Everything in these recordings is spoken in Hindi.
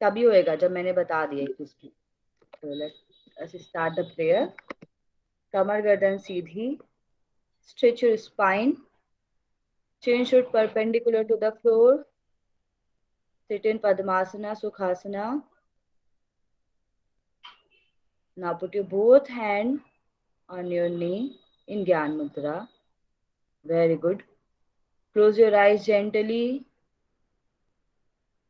तभी होएगा जब मैंने बता दिया किसकी। तो लेट्स स्टार्ट द प्रेयर। कमर गर्दन सीधी, stretch your spine, chin should perpendicular to the floor, sit in Padmasana, Sukhasana. Now put your both hand on your knee in Gyan Mudra. Very good. Close your eyes gently.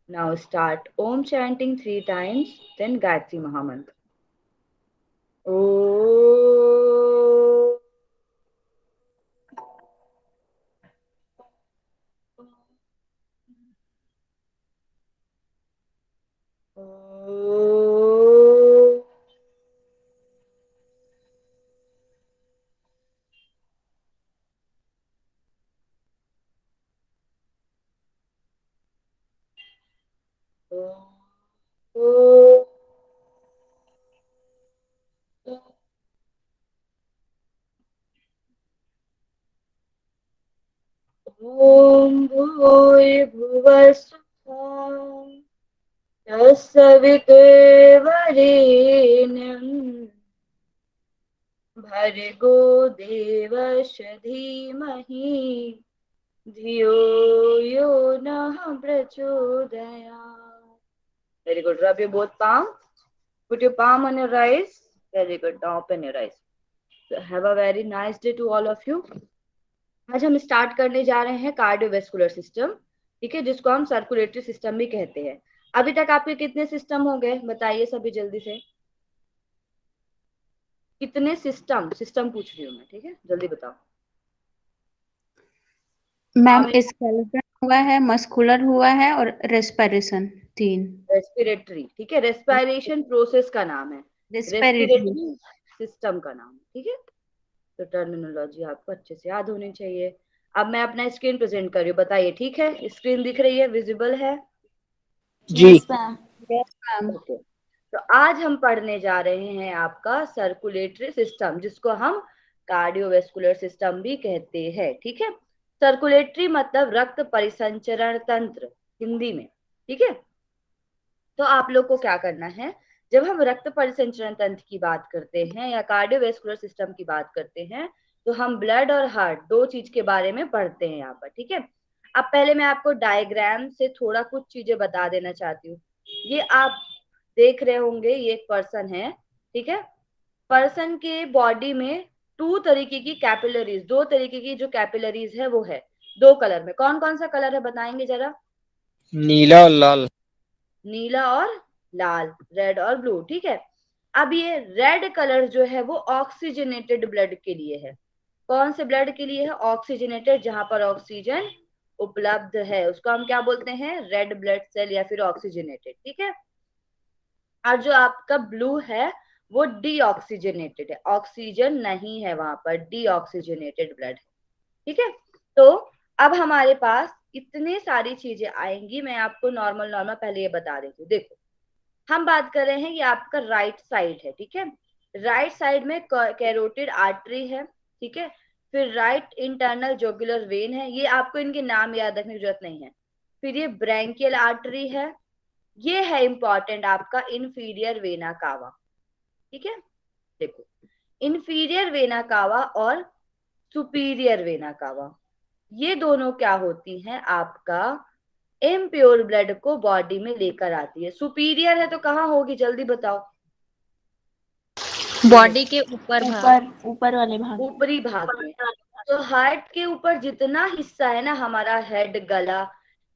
Now start Om chanting 3 times, then Gayatri Mahamantra. Om. Om. Om. ॐ भूर्भुवस्सुः तत्सवितुर्वरेण्यं भर्गो देवस्य धीमहि धियो यो नः प्रचोदयात्. Very good. Rub your both palms. Put your palm on your eyes. Very good. Now open your eyes. So have a very nice day to all of you. आज हम स्टार्ट करने जा रहे हैं कार्डियोवेस्कुलर सिस्टम, ठीक है, जिसको हम सर्कुलेटरी सिस्टम भी कहते हैं। अभी तक आपके कितने सिस्टम हो गए बताइए सभी जल्दी से। कितने सिस्टम सिस्टम पूछ रही हूँ मैं, ठीक है, जल्दी बताओ। मैम स्केलेटन हुआ है, मस्कुलर हुआ है और रेस्पिरेशन 3। रेस्पिरेटरी, ठीक है, रेस्पिरेशन प्रोसेस का नाम है, रेस्पिरेटरी। रेस्पिरेटरी सिस्टम का नाम, ठीक है। तो टर्मिनोलॉजी आपको अच्छे से याद होनी चाहिए। अब मैं अपना स्क्रीन प्रेजेंट कर रही हूँ, बताइए ठीक है, स्क्रीन दिख रही है, विजिबल है? जी। Yes ma'am. Yes ma'am. Okay. तो आज हम पढ़ने जा रहे हैं आपका सर्कुलेटरी सिस्टम, जिसको हम कार्डियोवेस्कुलर सिस्टम भी कहते हैं, ठीक है। सर्कुलेटरी मतलब रक्त परिसंचरण तंत्र हिंदी में, ठीक है। तो आप लोग को क्या करना है, जब हम रक्त परिसंचरण तंत्र की बात करते हैं या कार्डियोवेस्कुलर सिस्टम की बात करते हैं, तो हम ब्लड और हार्ट दो चीज के बारे में पढ़ते हैं यहाँ पर, ठीक है। अब पहले मैं आपको डायग्राम से थोड़ा कुछ चीजें बता देना चाहती हूँ। ये आप देख रहे होंगे, ये एक पर्सन है, ठीक है। पर्सन के बॉडी में दो तरीके की जो कैपिलरीज है वो है, दो कलर में। कौन कौन सा कलर है बताएंगे जरा? नीला और लाल। नीला और लाल, रेड और ब्लू, ठीक है। अब ये रेड कलर जो है वो ऑक्सीजनेटेड ब्लड के लिए है। कौन से ब्लड के लिए है? ऑक्सीजनेटेड, जहां पर ऑक्सीजन उपलब्ध है उसको हम क्या बोलते हैं? रेड ब्लड सेल या फिर ऑक्सीजनेटेड, ठीक है। और जो आपका ब्लू है वो डीऑक्सीजनेटेड है, ऑक्सीजन नहीं है वहां पर, डीऑक्सीजनेटेड ब्लड है, ठीक है। तो अब हमारे पास इतनी सारी चीजें आएंगी, मैं आपको नॉर्मल नॉर्मल पहले ये बता देती हूँ। देखो, हम बात कर रहे हैं ये आपका राइट साइड है, ठीक है। राइट साइड में कैरोटिड आर्टरी है, ठीक है। फिर राइट इंटरनल जोगुलर वेन है, ये आपको इनके नाम याद रखने की जरूरत नहीं है। फिर ये ब्रैंकियल आर्टरी है, ये है इंपॉर्टेंट आपका इंफीरियर वेना कावा, ठीक है। देखो, इंफीरियर वेना कावा और सुपीरियर वेना कावा, ये दोनों क्या होती हैं? आपका इम्प्योर ब्लड को बॉडी में लेकर आती है। सुपीरियर है तो कहाँ होगी जल्दी बताओ? बॉडी के ऊपर भाग, ऊपर वाले भाग, ऊपरी भाग में। तो हार्ट के ऊपर जितना हिस्सा है ना हमारा, हेड, गला,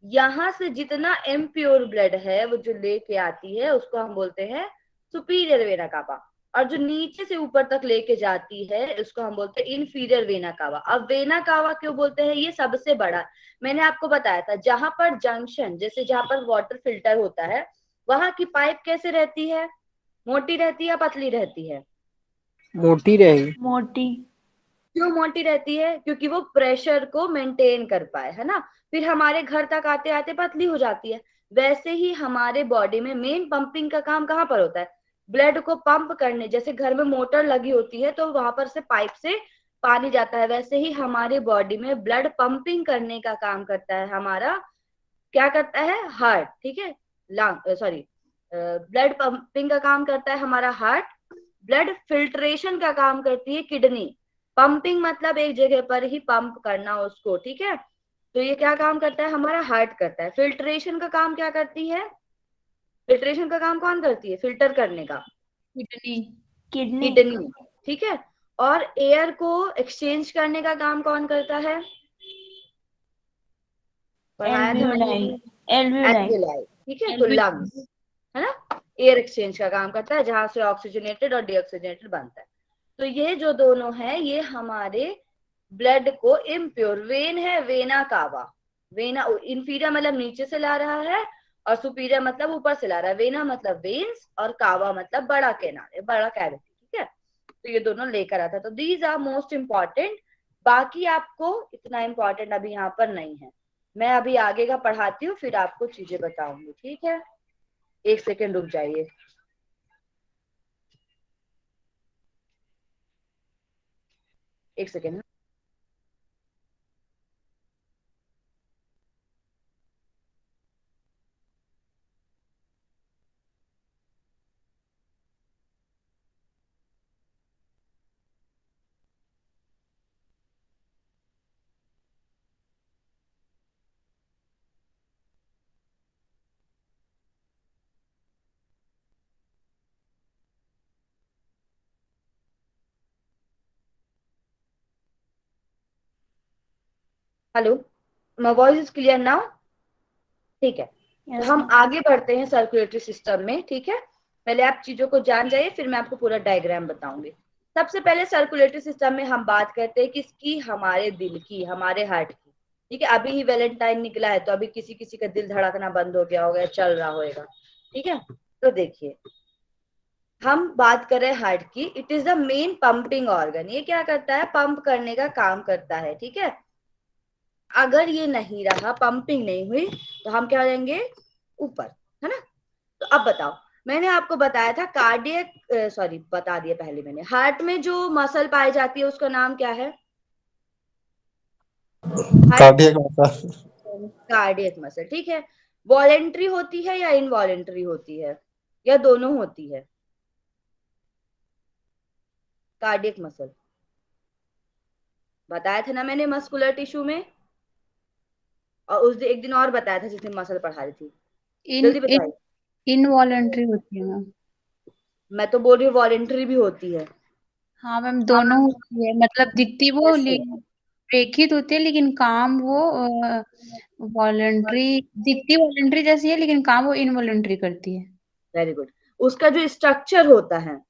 यहाँ से जितना इम्प्योर ब्लड है वो जो लेके आती है उसको हम बोलते हैं सुपीरियर वेना कावा। और जो नीचे से ऊपर तक लेके जाती है उसको हम बोलते हैं इनफीरियर वेना कावा। अब वेना कावा क्यों बोलते हैं? ये सबसे बड़ा, मैंने आपको बताया था, जहां पर जंक्शन, जैसे जहां पर वाटर फिल्टर होता है, वहां की पाइप कैसे रहती है? मोटी रहती है या पतली रहती है? मोटी रहेगी। मोटी। क्यों मोटी रहती है? क्योंकि वो प्रेशर को मेंटेन कर पाए, है ना। फिर हमारे घर तक आते आते पतली हो जाती है। वैसे ही हमारे बॉडी में मेन पंपिंग का काम कहाँ पर होता है? ब्लड को पंप करने, जैसे घर में मोटर लगी होती है तो वहां पर से पाइप से पानी जाता है, वैसे ही हमारे बॉडी में ब्लड पंपिंग करने का काम करता है हमारा, क्या करता है? हार्ट, ठीक है, लंग, सॉरी, ब्लड पंपिंग का काम करता है हमारा हार्ट, ब्लड फिल्ट्रेशन का काम करती है किडनी। पंपिंग मतलब एक जगह पर ही पंप करना उसको, ठीक है। तो ये क्या काम करता है हमारा हार्ट करता है। फिल्ट्रेशन का काम क्या करती है, फिल्ट्रेशन का काम कौन करती है, फिल्टर करने का, किडनी। किडनी। किडनी, ठीक है। और एयर को एक्सचेंज करने का काम कौन करता है, पढ़ाया था मैंने एल्वियोलाई। भी, एल्वियोलाई। एल्वियोलाई, ठीक है। तो एल्वियोलाई। लंग्स है ना, एयर एक्सचेंज का काम करता है जहां से ऑक्सीजनेटेड और डीऑक्सीजनेटेड बनता है। तो ये जो दोनों है ये हमारे ब्लड को इम्प्योर, वेन है वेना कावा, वेना इंफीरियर मतलब नीचे से ला रहा है और सुपीरियर मतलब ऊपर से ला रहा है। वेना मतलब वेन्स और कावा मतलब बड़ा कैनाल, बड़ा कैविटी, ठीक है। तो ये दोनों लेकर आता है। तो दीज आर मोस्ट इम्पॉर्टेंट, बाकी आपको इतना इम्पोर्टेंट अभी यहाँ पर नहीं है। मैं अभी आगे का पढ़ाती हूँ फिर आपको चीजें बताऊंगी, ठीक है। एक सेकेंड रुक जाइए। एक second. Hello, my voice is clear now, ठीक है। तो यस हम मैम। आगे बढ़ते हैं सर्कुलेटरी सिस्टम में, ठीक है। पहले आप चीजों को जान जाइए फिर मैं आपको पूरा डायग्राम बताऊंगी। सबसे पहले सर्कुलेटरी सिस्टम में हम बात करते हैं किसकी, हमारे दिल की, हमारे हार्ट की, ठीक है। अभी ही वैलेंटाइन निकला है तो अभी किसी किसी का दिल धड़कना बंद हो गया होगा, चल रहा होगा, ठीक है। तो देखिए हम बात कर रहे हैं हार्ट की। It is the main pumping organ, ये क्या करता है, पंप करने का काम करता है, ठीक है। अगर ये नहीं रहा, पंपिंग नहीं हुई, तो हम क्या हो जाएंगे, ऊपर, है ना। तो अब बताओ, मैंने आपको बताया था कार्डियक, सॉरी बता दिया पहले मैंने, हार्ट में जो मसल पाई जाती है उसका नाम क्या है, heart cardiac muscle. Cardiac muscle, ठीक है। वॉलेंट्री होती है या इनवॉलेंट्री होती है, या दोनों होती है कार्डियक मसल, बताया था ना मैंने मस्कुलर टिश्यू में, और उस दिन एक दिन और बताया था जिस दिन मसल पढ़ा रही थी। इन जल्दी इन बताइए। इनवॉलेंट्री होती है मैम। मैं तो बोल रही हूँ वॉलेंट्री भी होती है। हाँ मैम, हाँ, दोनों होती है, मतलब दिखती वो कैसे, रेखित होती है लेकिन काम वो वॉलंटरी, दिखती वॉलंटरी जैसी है लेकिन काम वो इनवॉलंटरी करती है। Very good. उसका जो स्ट्रक्चर होता है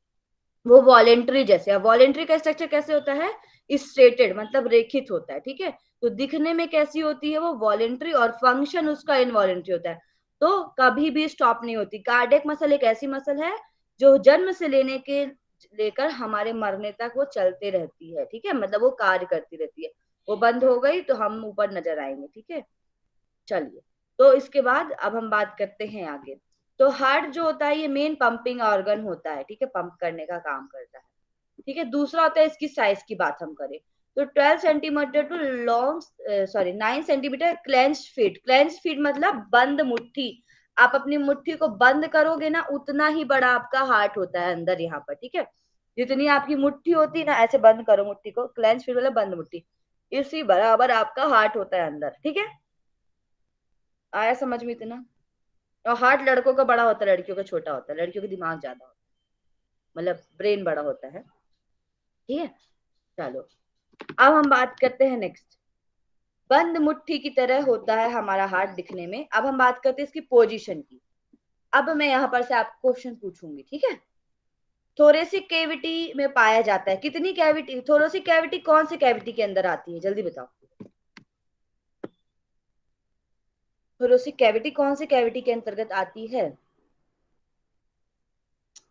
वो वॉलेंट्री जैसे है। वॉलेंट्री का स्ट्रक्चर कैसे होता है, स्ट्रेटेड मतलब रेखित होता है, ठीक है। तो दिखने में कैसी होती है वो वॉलेंट्री, और फंक्शन उसका इनवॉलेंट्री होता है। तो कभी भी स्टॉप नहीं होती। कार्डियक मसल एक ऐसी मसल है जो जन्म से लेने के लेकर हमारे मरने तक वो चलते रहती है, ठीक है। मतलब वो कार्य करती रहती है, वो बंद हो गई तो हम ऊपर नजर आएंगे, ठीक है। चलिए, तो इसके बाद अब हम बात करते हैं आगे। तो हार्ट जो होता है ये मेन पंपिंग ऑर्गन होता है, ठीक है, पंप करने का काम करता है, ठीक है। दूसरा होता है इसकी साइज की बात हम करें तो 12 centimetre too long, sorry 9 centimetre clenched feet. Clenched feet मतलब बंद मुट्ठी, आप अपनी मुट्ठी को बंद करोगे ना उतना ही बड़ा आपका हार्ट होता है अंदर यहाँ पर, ठीक है। जितनी आपकी मुट्ठी होती है ना, ऐसे बंद करो मुट्ठी को, क्लेंच फीट मतलब बंद मुट्ठी, इसी बराबर आपका हार्ट होता है अंदर, ठीक है। आया समझ में इतना। और हार्ट लड़कों का बड़ा होता है, लड़कियों का छोटा होता है, लड़कियों का दिमाग ज्यादा होता है, मतलब ब्रेन बड़ा होता है, ठीक है। चलो, अब हम बात करते हैं नेक्स्ट। बंद मुट्ठी की तरह होता है हमारा हार्ट दिखने में। अब हम बात करते हैं इसकी पोजीशन की। अब मैं यहाँ पर से आपको क्वेश्चन पूछूंगी, ठीक है। थोरेसिक कैविटी में पाया जाता है, कितनी कैविटी, थोरेसिक कैविटी कौन सी कैविटी के अंदर आती है, जल्दी बताओ। थोरेसिक कैविटी कौन सी कैविटी के अंतर्गत आती है,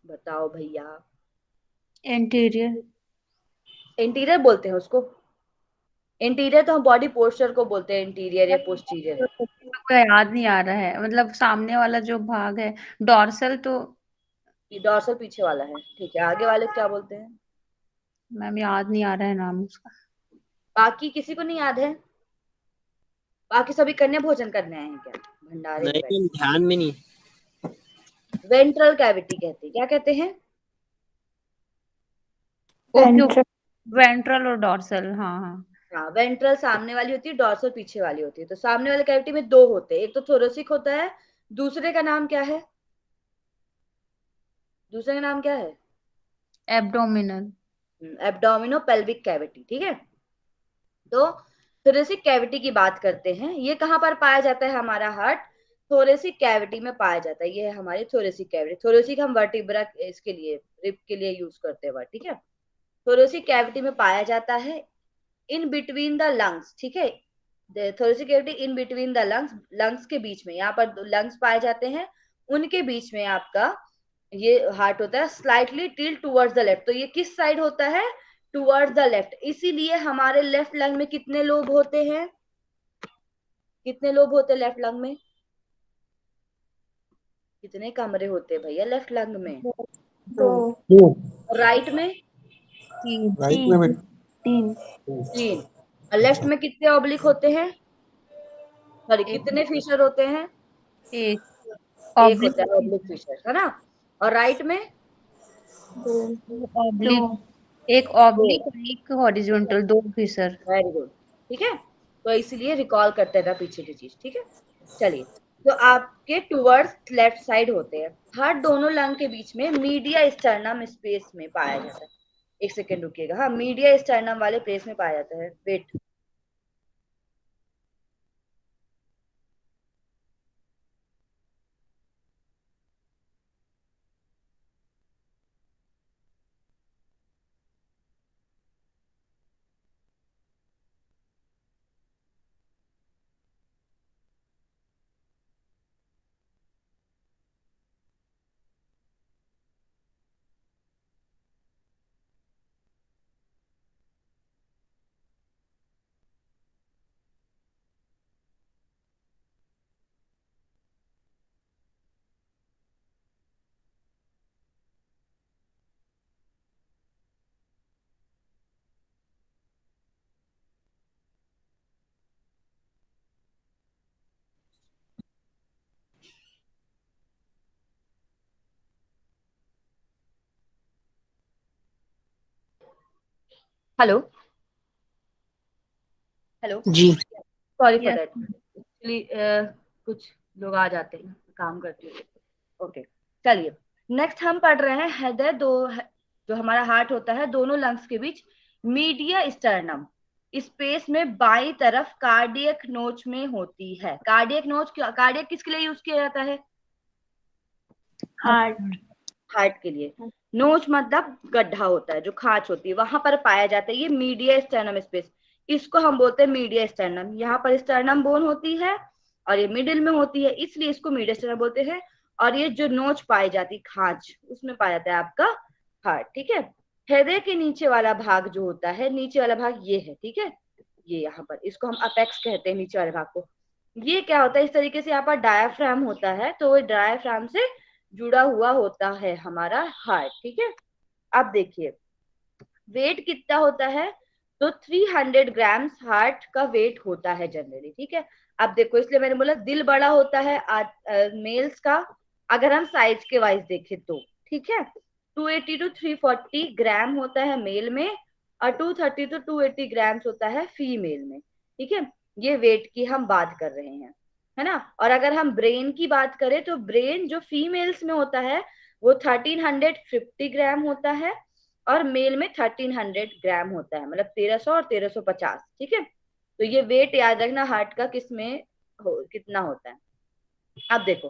बताओ भैया। इंटीरियर। इंटीरियर बोलते हैं उसको, इंटीरियर तो हम बॉडी पोस्चर को बोलते हैं, इंटीरियर या पोस्टीरियर। को याद नहीं आ रहा है, मतलब सामने वाला जो भाग है, डॉर्सल तो। ये डॉर्सल पीछे वाला है, ठीक है। आगे वाले को क्या बोलते हैं, मैम याद नहीं आ रहा है नाम उसका। बाकी किसी को नहीं याद है, बाकी सभी कन्या भोजन करने आए हैं क्या, भंडारे में नहीं बैठे। मैम, ध्यान में नहीं। वेंट्रल कैविटी कहते हैं। क्या कहते हैं? ओके, वेंट्रल और डॉर्सल, हाँ हाँ। हाँ, वेंट्रल सामने वाली होती है, डॉर्सल पीछे वाली होती है। तो सामने वाले कैविटी में दो होते हैं, एक तो थोरेसिक होता है, दूसरे का नाम क्या है? दूसरे का नाम क्या है? एब्डोमिनल। एब्डोमिनो पेल्विक कैविटी, ठीक है। तो थोरेसिक कैविटी की बात करते हैं। ये कहाँ पर पाया जाता है? हमारा हार्ट थोरेसिक कैविटी में पाया जाता है। ये है हमारी थोरेसिक कैविटी। थोरेसिक हम वर्टिब्रा इसके लिए, रिब के लिए यूज करते हैं, ठीक है। थोरेसिक कैविटी में पाया जाता है, इन बिटवीन द लंग्स, ठीक है। Thoracic cavity in between the lungs, lungs के बीच में, यहाँ पर लंग्स पाए जाते हैं, उनके बीच में आपका ये हार्ट होता है। Slightly tilt towards the left, तो ये किस साइड होता है? Towards the left. इसीलिए हमारे लेफ्ट लंग में कितने लोब होते हैं? कितने लोब होते हैं लेफ्ट लंग में? कितने कमरे होते हैं भैया लेफ्ट लंग में? दो। और राइट में? तीन। तीन। तीन। और लेफ्ट में कितने ऑब्लिक होते हैं? सॉरी, एक। कितने फिशर होते हैं? एक एक ऑब्लिक। होता है ऑब्लिक फिशर, है ना। और राइट में? ऑब्लिक, एक दो। ऑब्लिक और एक हॉरिजॉन्टल, दो फिशर। वेरी गुड, ठीक है। तो इसलिए रिकॉल करते रहना पीछे की चीज, ठीक है। चलिए, तो आपके टूवर्ड्स लेफ्ट साइड होते हैं। हार्ट दोनों लंग के बीच में मीडिया स्टर्नम स्पेस में पाया जाता है। एक सेकेंड रुकिएगा। हाँ, मीडिया स्टर्नम वाले प्लेस में पाया जाता है। वेट। Hello, hello. जी। Sorry for yes. That. Actually कुछ लोग आ जाते हैं, काम करते हैं। ओके, चलिए। नेक्स्ट हम पढ़ रहे हैं हृदय दो, जो हमारा हार्ट होता है दोनों लंग्स के बीच मीडिया स्टर्नम स्पेस में बाई तरफ कार्डियक नोच में होती है। कार्डियक नोच, कार्डियक किसके लिए यूज किया जाता है? हार्ट। हार्ट के लिए। नोच मतलब गड्ढा होता है, जो खांच होती है, वहां पर पाया जाता है ये मीडिया स्टर्नम स्पेस। इसको हम बोलते हैं मीडिया स्टर्नम। यहाँ पर स्टर्नम बोन होती है और ये मिडिल में होती है, इसलिए इसको मीडिया स्टर्नम बोलते हैं। और ये जो नोच पाई जाती खांच, उसमें पाया जाता है आपका हार्ट, ठीक है। हृदय के नीचे वाला भाग जो होता है, नीचे वाला भाग ये है, ठीक है। ये यहाँ पर, इसको हम अपेक्स कहते हैं, नीचे वाले भाग को। ये क्या होता है? इस तरीके से यहाँ पर डायाफ्राम होता है, तो वो डायाफ्राम से जुड़ा हुआ होता है हमारा हार्ट, ठीक है। अब देखिए, वेट कितना होता है? तो 300 ग्राम्स हार्ट का वेट होता है जनरली, ठीक है। अब देखो, इसलिए मैंने बोला दिल बड़ा होता है मेल्स का, अगर हम साइज के वाइज देखें तो, ठीक है। 280 टू 340 ग्राम होता है मेल में, और 230 टू 280 ग्राम्स होता है फीमेल में, ठीक है। ये वेट की हम बात कर रहे हैं, है ना। और अगर हम ब्रेन की बात करें, तो ब्रेन जो फीमेल्स में होता है वो 1350 ग्राम होता है, और मेल में 1300 ग्राम होता है, मतलब 1300 और 1350, ठीक है। तो ये वेट याद रखना हार्ट का किस में कितना होता है। अब देखो,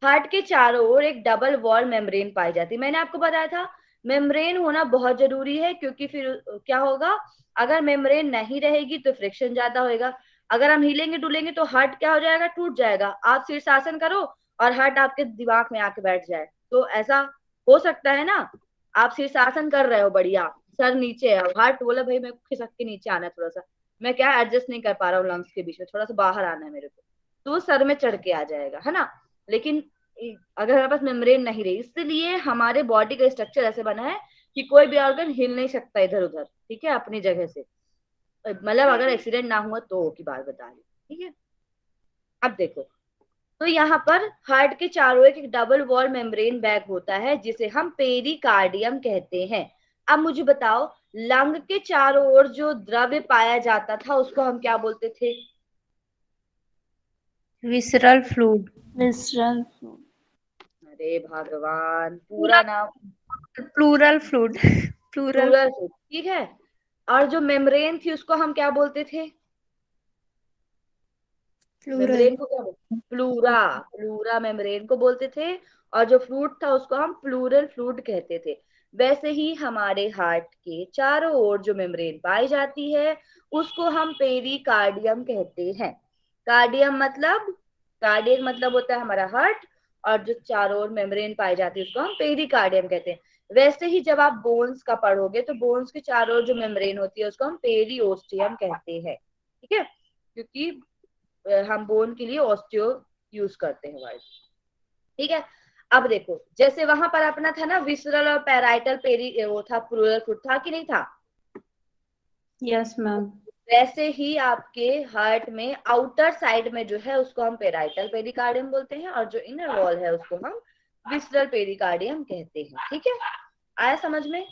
हार्ट के चारों ओर एक डबल वॉल मेम्ब्रेन पाई जाती है। मैंने आपको बताया था मेम्ब्रेन होना बहुत जरूरी है, क्योंकि फिर क्या होगा? अगर मेम्ब्रेन नहीं रहेगी तो फ्रिक्शन ज्यादा होएगा। अगर हम हिलेंगे डुलेंगे तो हार्ट क्या हो जाएगा? टूट जाएगा। आप शीर्षासन करो और हार्ट आपके दिमाग में आके बैठ जाए, तो ऐसा हो सकता है ना। आप शीर्षासन कर रहे हो, बढ़िया, सर नीचे है, हार्ट बोला भाई मेरे को खिसक के नीचे आना है थोड़ा सा, मैं क्या एडजस्ट नहीं कर पा रहा हूँ लंग्स के बीच में, थोड़ा सा बाहर आना है मेरे को, तो वो सर में चढ़ के आ जाएगा, है ना। लेकिन अगर हमारे पास मेम्ब्रेन नहीं रही, इसलिए हमारे बॉडी का स्ट्रक्चर ऐसे बना है कि कोई भी ऑर्गन हिल नहीं सकता इधर उधर, ठीक है, अपनी जगह से। मतलब अगर एक्सीडेंट ना हुआ तो की बात बता रही, ठीक है। अब देखो, तो यहाँ पर हार्ट के चारों एक डबल वॉल मेम्ब्रेन बैग होता है जिसे हम पेरिकार्डियम कहते हैं। अब मुझे बताओ, लंग के चारों ओर जो द्रव्य पाया जाता था उसको हम क्या बोलते थे? Visceral fluid. Visceral fluid. अरे भगवान, पूरा नाम। Pleural fluid. प्लूरल। प्लूरल, ठीक है। और जो मेम्ब्रेन थी उसको हम क्या बोलते थे? प्लूरल। मेम्ब्रेन को क्या बोलते? प्लूरा। प्लूरा मेम्ब्रेन को बोलते थे। और जो फ्लूइड था उसको हम प्लूरल फ्लूइड कहते थे। वैसे ही हमारे हार्ट के चारों ओर जो मेम्ब्रेन पाई जाती है उसको हम पेरिकार्डियम कहते हैं। कार्डियक मतलब होता है हमारा हार्ट, और जो चारों ओर मेम्ब्रेन पाई जाती है उसको हम पेरिकार्डियम कहते हैं। वैसे ही जब आप बोन्स का पढ़ोगे तो बोन्स के चारों ओर जो मेम्ब्रेन होती है उसको हम पेरिओस्टियम कहते हैं। ठीक है, क्योंकि हम बोन के लिए ऑस्टियो यूज करते हैं वर्ड। ठीक है। अब देखो, जैसे वहां पर अपना था ना विसरल और पैराइटल पेरी, वो था प्लूरल फ्लूइड, था कि नहीं था? Yes ma'am. वैसे ही आपके हार्ट में आउटर साइड में जो है उसको हम पेराइटल पेरिकार्डियम बोलते हैं, और जो इनर वॉल है उसको हम विसरल पेरिकार्डियम कहते हैं। ठीक है, आया समझ में?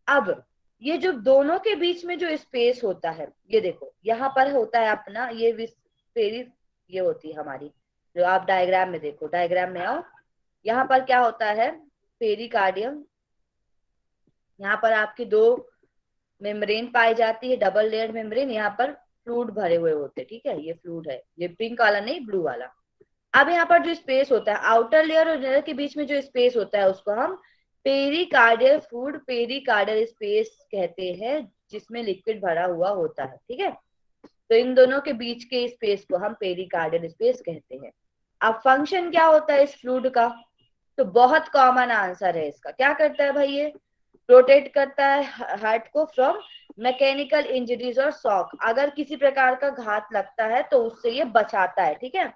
अब ये जो दोनों के बीच में जो स्पेस होता है, ये देखो यहाँ पर होता है अपना ये पेरी, ये होती है हमारी, जो आप डायग्राम में देखो, डायग्राम में आओ, यहाँ पर क्या होता है? पेरिकार्डियम। यहाँ पर आपकी दो मेम्ब्रेन पाई जाती है, डबल लेयर्ड मेम्ब्रेन, यहाँ पर फ्लूइड भरे हुए होते हैं। ठीक है, ये फ्लूइड है, ये पिंक वाला नहीं, ब्लू वाला। अब यहाँ पर जो स्पेस होता है आउटर लेयर और इनर के बीच में जो स्पेस होता है उसको हम पेरिकार्डियल फ्लूइड, पेरिकार्डियल स्पेस कहते हैं, जिसमें लिक्विड भरा हुआ होता है। ठीक है, तो इन दोनों के बीच के स्पेस को हम पेरिकार्डियल स्पेस कहते हैं। अब फंक्शन क्या होता है इस फ्लूइड का? तो बहुत कॉमन आंसर है इसका, क्या करता है भाई? ये प्रोटेक्ट करता है हार्ट को फ्रॉम मैकेनिकल इंजरीज और शॉक। अगर किसी प्रकार का घात लगता है तो उससे ये बचाता है। ठीक है,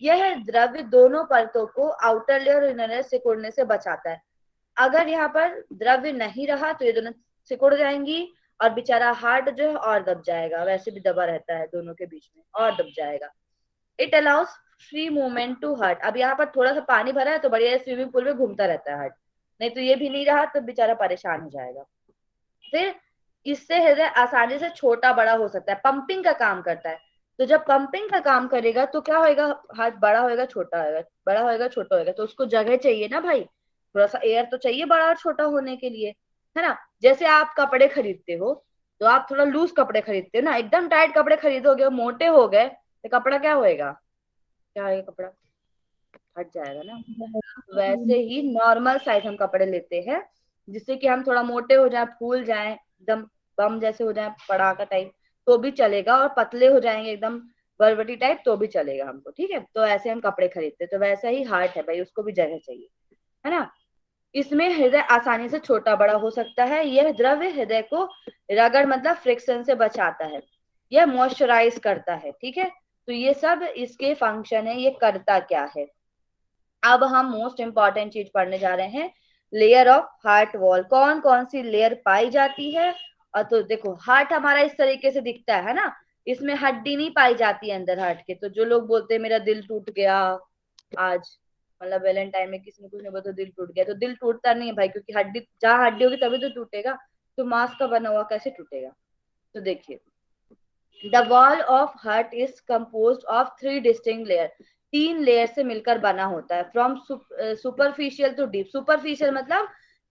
यह द्रव्य दोनों परतों को आउटर लेयर और इनर लेयर सिकुड़ने से बचाता है। अगर यहाँ पर द्रव्य नहीं रहा तो ये दोनों सिकुड़ जाएंगी और बेचारा हार्ट जो है और दब जाएगा, वैसे भी दबा रहता है दोनों के बीच में, और दब जाएगा। It allows free movement to heart. अब यहाँ पर थोड़ा सा पानी भरा है तो बढ़िया स्विमिंग पूल में घूमता रहता है हार्ट, नहीं तो ये भी नहीं रहा तो बेचारा परेशान हो जाएगा। फिर इससे हृदय आसानी से छोटा बड़ा हो सकता है, पंपिंग का काम करता है। तो जब पंपिंग का काम करेगा तो क्या होएगा? हार्ट बड़ा होएगा छोटा होएगा, बड़ा होएगा छोटा होएगा, तो उसको जगह चाहिए ना भाई, थोड़ा सा एयर तो चाहिए बड़ा और छोटा होने के लिए, है ना? जैसे आप कपड़े खरीदते हो तो आप थोड़ा लूज कपड़े खरीदते हो ना, एकदम टाइट कपड़े खरीदोगे मोटे हो गए तो कपड़ा क्या होएगा? क्या होएगा? कपड़ा हट जाएगा ना। वैसे ही नॉर्मल साइज हम कपड़े लेते हैं जिससे कि हम थोड़ा मोटे हो जाए, फूल जाए, एकदम बम जैसे हो जाए, पड़ाका टाइप, तो भी चलेगा, और पतले हो जाएंगे एकदम बरबटी टाइप तो भी चलेगा हमको। ठीक है, तो ऐसे हम कपड़े खरीदते हैं। तो वैसा ही हार्ट है भाई, उसको भी जगह चाहिए, है ना? इसमें हृदय आसानी से छोटा बड़ा हो सकता है। यह द्रव्य हृदय को रगड़ मतलब फ्रिक्शन से बचाता है। यह मॉइस्चराइज करता है। ठीक है, तो ये सब इसके फंक्शन है, ये करता क्या है। अब हम मोस्ट इंपॉर्टेंट चीज पढ़ने जा रहे हैं, लेयर ऑफ हार्ट वॉल। कौन कौन सी लेयर पाई जाती है? और तो देखो हार्ट हमारा इस तरीके से दिखता है ना, इसमें हड्डी नहीं पाई जाती है अंदर हार्ट के। तो जो लोग बोलते हैं मेरा दिल टूट गया आज, मतलब वैलेंटाइन में किसी ने कुछ नहीं बोला तो दिल टूट गया, तो दिल टूटता नहीं है भाई, क्योंकि हड्डी, जहाँ हड्डी होगी तभी तो टूटेगा, तो मांस का बना हुआ कैसे टूटेगा? तो देखिए, the wall of heart is compose of three distinct layer. तीन लेयर से मिलकर बना होता है। From superficial to deep. Superficial मतलब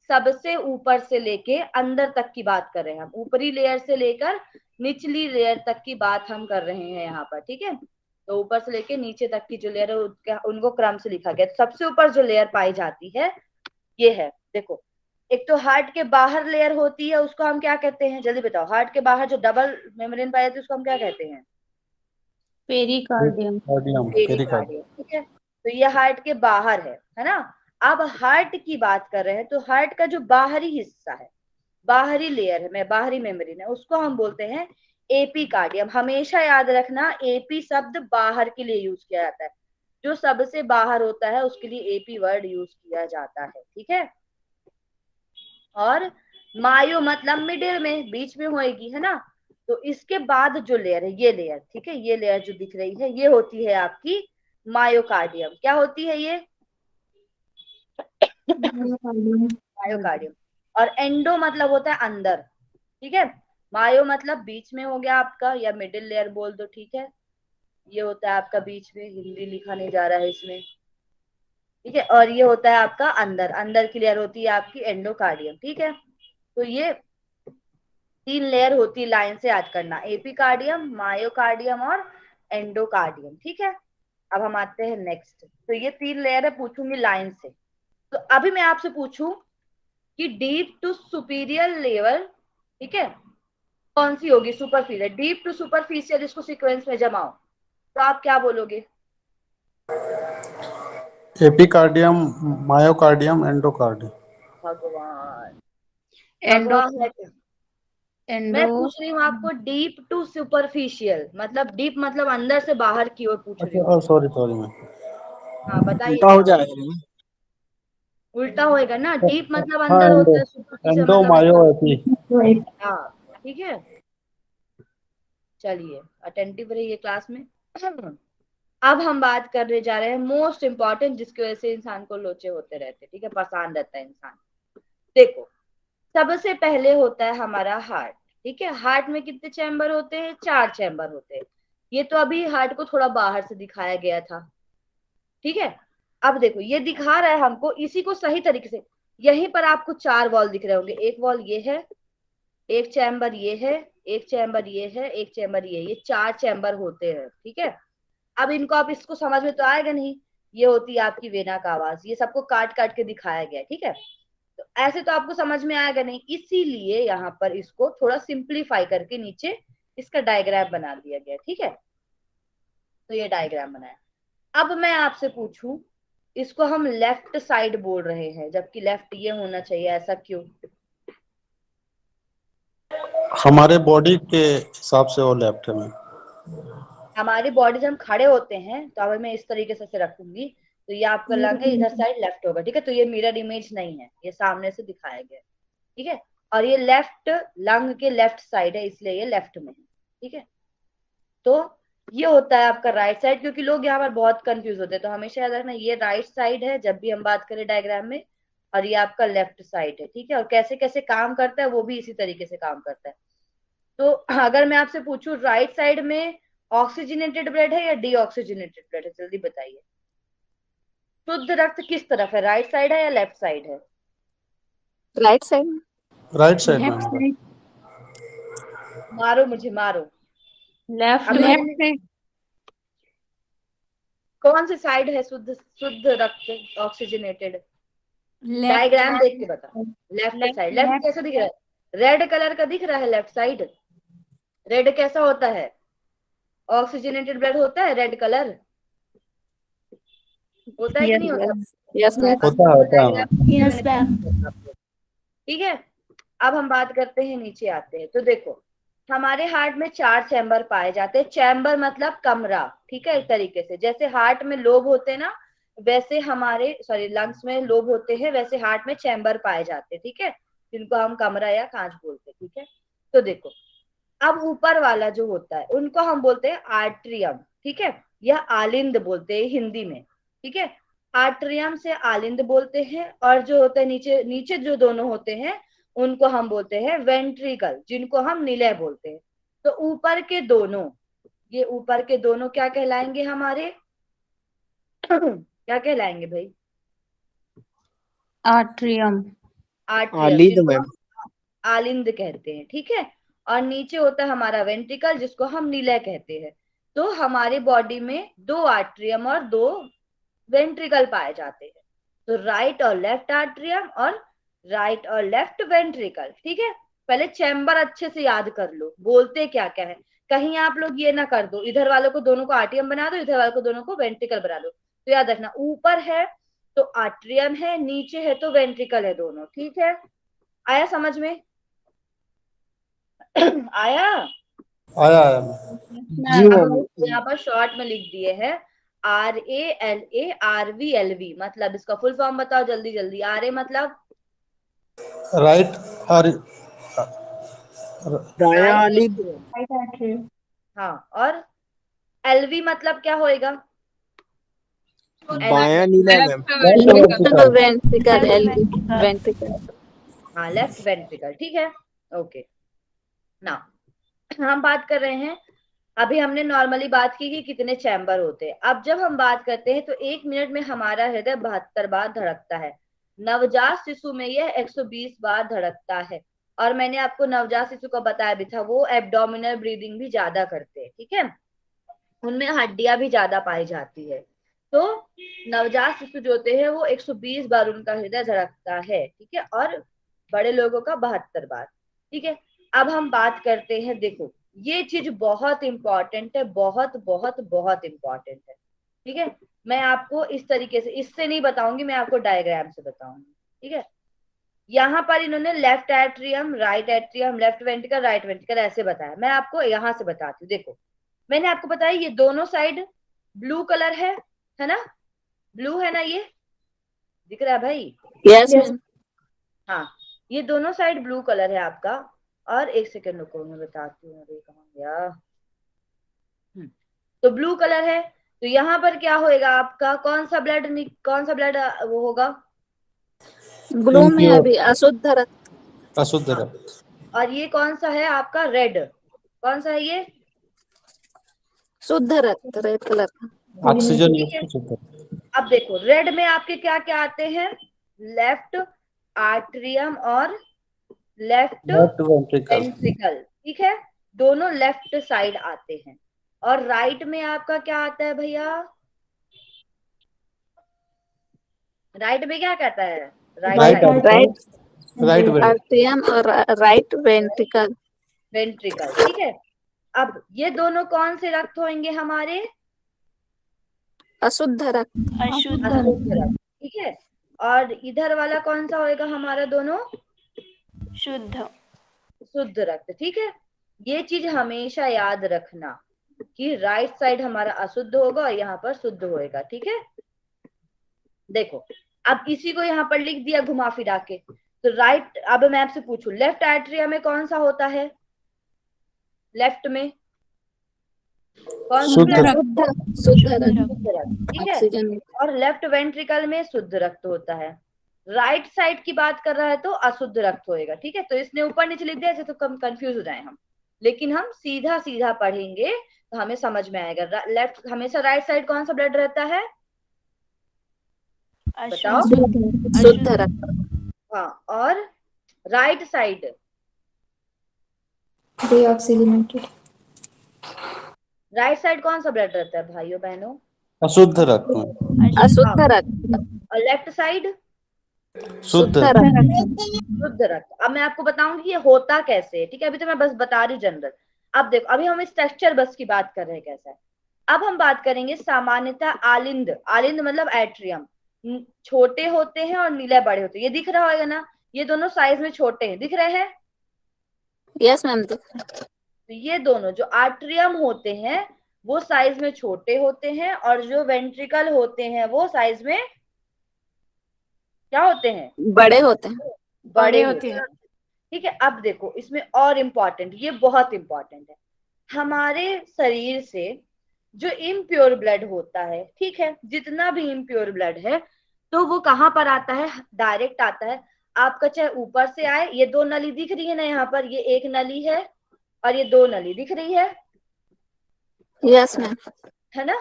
सबसे ऊपर से लेके अंदर तक की बात कर रहे हैं हम, ऊपरी लेयर से लेकर निचली लेयर तक की बात हम कर रहे हैं यहाँ पर। ठीक है, तो ऊपर से लेके नीचे तक की जो लेयर है उनको क्रम से लिखा गया। सबसे ऊपर जो लेयर पाई जाती है ये है, देखो, एक तो हार्ट के बाहर लेयर होती है उसको हम क्या कहते हैं? जल्दी बताओ, हार्ट के बाहर जो डबल मेम्ब्रेन पाई जाती है उसको हम क्या कहते हैं? पेरिकार्डियम। पेरिकार्डियम। ठीक है, तो ये हार्ट के बाहर है ना? अब हार्ट की बात कर रहे हैं तो हार्ट का जो बाहरी हिस्सा है, बाहरी लेयर है, मैं बाहरी मेम्ब्रेन है, उसको हम बोलते हैं एपीकार्डियम। हमेशा याद रखना एपी शब्द बाहर के लिए यूज किया जाता है, जो सबसे बाहर होता है उसके लिए एपी वर्ड यूज किया जाता है। ठीक है, और मायो मतलब मिडिल में, बीच में होएगी, है ना? तो इसके बाद जो लेयर है ये लेयर, ठीक है, ये लेयर जो दिख रही है ये होती है आपकी मायोकार्डियम। क्या होती है ये? मायोकार्डियम। और एंडो मतलब होता है अंदर, ठीक है। मायो मतलब बीच में हो गया आपका, या मिडिल लेयर बोल दो, ठीक है। ये होता है आपका बीच में, हिंदी लिखा नहीं जा रहा है इसमें, ठीक है। और ये होता है आपका अंदर, अंदर की लेयर होती है आपकी एंडोकार्डियम, ठीक है। तो ये 3 लेयर होती है, लाइन से याद करना, एपिकार्डियम, मायोकार्डियम और एंडोकार्डियम, ठीक है। अब हम आते हैं नेक्स्ट। तो ये 3 लेयर है, पूछूंगी लाइन से। तो अभी मैं आपसे पूछूं कि डीप टू सुपीरियर लेवल, ठीक है, कौन सी होगी? सुपरफिशियल। डीप टू सुपरफिशियल, इसको सीक्वेंस में जमाओ तो आप क्या बोलोगे? Epicardium, myocardium, endocardium. भगवान, एंडो भगवान है क्या? मैं एंडो पूछ रही हूँ आपको डीप टू सुपरफिशियल, मतलब डीप मतलब अंदर से बाहर की ओर पूछ रही हूँ। अच्छा, सॉरी सॉरी मैं हाँ बताइए उल्टा हो क्या होगा? जाएगा ना। उल्टा होएगा ना, डीप मतलब हाँ, अंदर होता है, सुपरफिशियल एंडो मतलब मायो ऊपर। एपी। हाँ ठीक है, चलिए अटेंटिव रहिए क्लास में। अब हम बात करने जा रहे हैं मोस्ट इंपॉर्टेंट, जिसकी वजह से इंसान को लोचे होते रहते हैं, ठीक है, परेशान रहता है इंसान। देखो, सबसे पहले होता है हमारा हार्ट, ठीक है। हार्ट में कितने चैम्बर होते हैं? 4 चैम्बर होते हैं। ये तो अभी हार्ट को थोड़ा बाहर से दिखाया गया था, ठीक है। अब देखो ये दिखा रहा है हमको, इसी को सही तरीके से, यहीं पर आपको 4 वॉल दिख रहे होंगे। एक वॉल ये है, एक चैम्बर ये है, एक चैम्बर ये है, एक चैम्बर ये है। ये 4 चैम्बर होते हैं, ठीक है। अब इनको, आप इसको समझ में तो आएगा नहीं। ये होती है आपकी वेना का आवाज, ये सबको काट काट के दिखाया गया है, ठीक है। तो ऐसे तो आपको समझ में आएगा नहीं, इसीलिए यहाँ पर इसको थोड़ा सिंप्लीफाई करके नीचे इसका डायग्राम बना दिया गया, ठीक है। तो ये डायग्राम बनाया। अब मैं आपसे पूछूं, इसको हम लेफ्ट साइड बोल रहे हैं, जबकि लेफ्ट ये होना चाहिए, ऐसा क्यों? हमारे बॉडी के हिसाब से वो लेफ्ट में। हमारी बॉडी जब हम खड़े होते हैं तो अब मैं इस तरीके से रखूंगी, तो ये आपका लंग है, इधर साइड लेफ्ट होगा, ठीक है। तो ये मिरर इमेज नहीं है, ये सामने से दिखाया गया है, ठीक है। और ये लेफ्ट लंग के लेफ्ट साइड है, इसलिए ये लेफ्ट में है, ठीक है। तो ये होता है आपका राइट साइड, क्योंकि लोग यहाँ पर बहुत कंफ्यूज होते हैं, तो हमेशा याद रखना ये राइट साइड है जब भी हम बात करें डायग्राम में, और ये आपका लेफ्ट साइड है, ठीक है। और कैसे कैसे काम करता है वो भी इसी तरीके से काम करता है। तो अगर मैं आपसे पूछूं, राइट साइड में ऑक्सीजनेटेड ब्लड है या डीऑक्सीजनेटेड ब्लड है? जल्दी बताइए। शुद्ध रक्त किस तरफ है, राइट साइड है या लेफ्ट साइड है? Right side. राइट साइड में लेफ्ट हमारा। साइड। मारो मुझे, मारो। लेफ्ट अब में। मैंने, कौन सी साइड है शुद्ध शुद्ध रक्त ऑक्सीजनेटेड? लेफ्ट डायग्राम देख के बता। Left left side, left left कैसे दिख रहा है? रेड कलर का दिख रहा है लेफ्ट साइड। रेड कैसा होता है? ऑक्सीजनेटेड ब्लड होता है रेड कलर, होता है कि नहीं यस होता? Yes yes ma'am. होता है डायग्राम हमारा। मैंने बता दिया आपको, ठीक है। अब हम बात करते हैं, नीचे आते हैं। तो देखो, हमारे हार्ट में 4 चैम्बर पाए जाते हैं। चैम्बर मतलब कमरा, ठीक है। एक तरीके से जैसे हार्ट में लोब होते हैं ना, वैसे हमारे, सॉरी, लंग्स में लोब होते हैं, वैसे हार्ट में चैम्बर पाए जाते हैं, ठीक है, जिनको हम कमरा या कांच बोलते हैं, ठीक है। तो देखो, अब ऊपर वाला जो होता है उनको हम बोलते हैं आर्ट्रियम, ठीक है, या आलिंद बोलते हैं हिंदी में, ठीक है। आर्ट्रियम से आलिंद बोलते हैं। और जो होता है नीचे, नीचे जो दोनों होते हैं उनको हम बोलते हैं वेंट्रिकल, जिनको हम निलय बोलते हैं। तो ऊपर के दोनों, ये ऊपर के दोनों क्या कहलाएंगे हमारे? क्या कहलाएंगे भाई? आर्ट्रियम। आर्ट्रियम, आलिद जिनको मैम। हम आलिंद कहते हैं, ठीक है। और नीचे होता है हमारा वेंट्रिकल, जिसको हम निलय कहते हैं। तो हमारी बॉडी में 2 आर्ट्रियम और 2 वेंट्रिकल पाए जाते हैं। तो राइट और लेफ्ट आर्ट्रियम और राइट और लेफ्ट वेंट्रिकल, ठीक है। पहले चैम्बर अच्छे से याद कर लो, बोलते क्या क्या है। कहीं आप लोग ये ना कर दो, इधर वालों को दोनों को आर्ट्रियम बना दो, इधर वालों को दोनों को वेंट्रिकल बना दो। तो याद रखना, ऊपर है तो आर्ट्रियम है, नीचे है तो वेंट्रिकल है, दोनों, ठीक है। आया समझ में? आया? आया आया मैं। जी अब मैम। मैं यहाँ पर शॉर्ट में लिख दिए हैं, RALARVLV, मतलब इसका फुल फॉर्म बताओ जल्दी जल्दी। RA मतलब राइट और दाया राइट आलिद। एट्रियम, हाँ। और LV मतलब क्या होएगा? बायां नीला है ma'am. Left ventricle LV ventricle. हाँ, लेफ्ट वेंट्रिकल, ठीक है। ओके ना, हम बात कर रहे हैं, अभी हमने नॉर्मली बात की कि कितने चैम्बर होते हैं। अब जब हम बात करते हैं तो 1 मिनट में हमारा हृदय 72 बार धड़कता है। नवजात शिशु में यह 120 बार धड़कता है। और मैंने आपको नवजात शिशु का बताया भी था, वो एब्डोमिनल ब्रीदिंग भी ज्यादा करते हैं, ठीक है, उनमें हड्डियां भी ज्यादा पाई जाती है। तो नवजात शिशु जो होते हैं वो 120 बार उनका हृदय धड़कता है, ठीक है, और बड़े लोगों का 72 बार, ठीक है। अब हम बात करते हैं, देखो ये चीज बहुत इंपॉर्टेंट है, बहुत बहुत बहुत इंपॉर्टेंट है, ठीक है। मैं आपको इस तरीके से, इससे नहीं बताऊंगी, मैं आपको डायग्राम से बताऊंगी, ठीक है। यहाँ पर इन्होंने left atrium, right atrium, left ventricle, right ventricle ऐसे बताया। मैं आपको यहाँ से बताती हूँ। देखो मैंने आपको बताया ये दोनों साइड ब्लू कलर है ना, ब्लू है ना, ये दिख रहा है भाई? Yes ma'am. हाँ, ये दोनों साइड ब्लू कलर है आपका। और एक सेकंड रुको, मैं बताती हूँ, अरे कहाँ गया। तो ब्लू कलर है, तो यहाँ पर क्या होएगा आपका, कौन सा ब्लड वो होगा? ब्लू में Impure, अभी अशुद्ध रक्त। अशुद्ध हाँ, रक्त। और ये कौन सा है आपका? रेड। कौन सा है ये? शुद्ध रक्त, रेड कलर का। ऑक्सीजन ठीक है। युक्त शुद्ध रक्त। अब देखो रेड में आपके क्या क्या आते हैं? लेफ्ट आर्टरियम और लेफ्ट लेफ्ट वेंट्रिकल। वेंट्रिकल, ठीक है, दोनों लेफ्ट साइड आते हैं। और राइट में आपका क्या आता है भैया? राइट में क्या कहता है? Right right side, right right ventricle. Atrium और राइट वेंट्रिकल। वेंट्रिकल, ठीक है। अब ये दोनों कौन से रक्त होंगे हमारे? अशुद्ध रक्त। अशुद्ध रक्त, ठीक है। और इधर वाला कौन सा होएगा हमारा? दोनों शुद्ध रक्त, ठीक है। ये चीज हमेशा याद रखना कि राइट साइड हमारा अशुद्ध होगा और यहाँ पर शुद्ध होएगा, ठीक है। देखो अब इसी को यहाँ पर लिख दिया घुमा फिरा के। तो राइट, अब मैं आपसे पूछूं लेफ्ट आर्टरिया में कौन सा होता है? लेफ्ट में कौन सा शुद्ध ब्लड? शुद्ध शुद्ध रक्त। शुद्ध रक्त, ठीक है। ऑक्सीजन। और लेफ्ट वेंट्रिकल में शुद्ध रक्त होता है। राइट साइड की बात कर रहा है तो अशुद्ध रक्त होएगा, ठीक है। तो इसने ऊपर नीचे लिख दिया ऐसे तो कम कंफ्यूज हो जाए हम, लेकिन हम सीधा सीधा पढ़ेंगे तो हमें समझ में आएगा। लेफ्ट हमेशा, राइट साइड कौन सा ब्लड रहता है? बताओ। शुद्ध रक्त। हाँ, और right side deoxygenated. Right side कौन सा ब्लड रहता है भाइयों बहनों? अशुद्ध रक्त में। अशुद्ध रक्त। और लेफ्ट साइड शुद्ध। रक्त। शुद्ध रक्त। अब मैं आपको बताऊंगी ये होता कैसे है, ठीक है। अभी तो मैं बस बता रही जनरल। अब देखो अभी हम स्ट्रक्चर बस की बात कर रहे हैं कैसा है। अब हम बात करेंगे सामान्यतः आलिंद, आलिंद मतलब एट्रियम, छोटे होते हैं और नीले बड़े होते हैं। ये दिख रहा होगा ना, ये दोनों साइज में छोटे हैं, दिख रहे हैं? Yes ma'am. तो ये दोनों जो आर्ट्रियम होते हैं वो साइज में छोटे होते हैं, और जो वेंट्रिकल होते हैं वो साइज में क्या होते हैं? बड़े होते हैं। बड़े होते हैं, ठीक है। अब देखो इसमें और इम्पोर्टेंट, ये बहुत इंपॉर्टेंट है, हमारे शरीर से जो इम्प्योर ब्लड होता है, ठीक है, जितना भी इम्प्योर ब्लड है तो वो कहाँ पर आता है? डायरेक्ट आता है आपका, चाहे ऊपर से आए। ये दो नली दिख रही है ना यहाँ पर, ये एक नली है और ये दो नली दिख रही है यस मैम। है ना,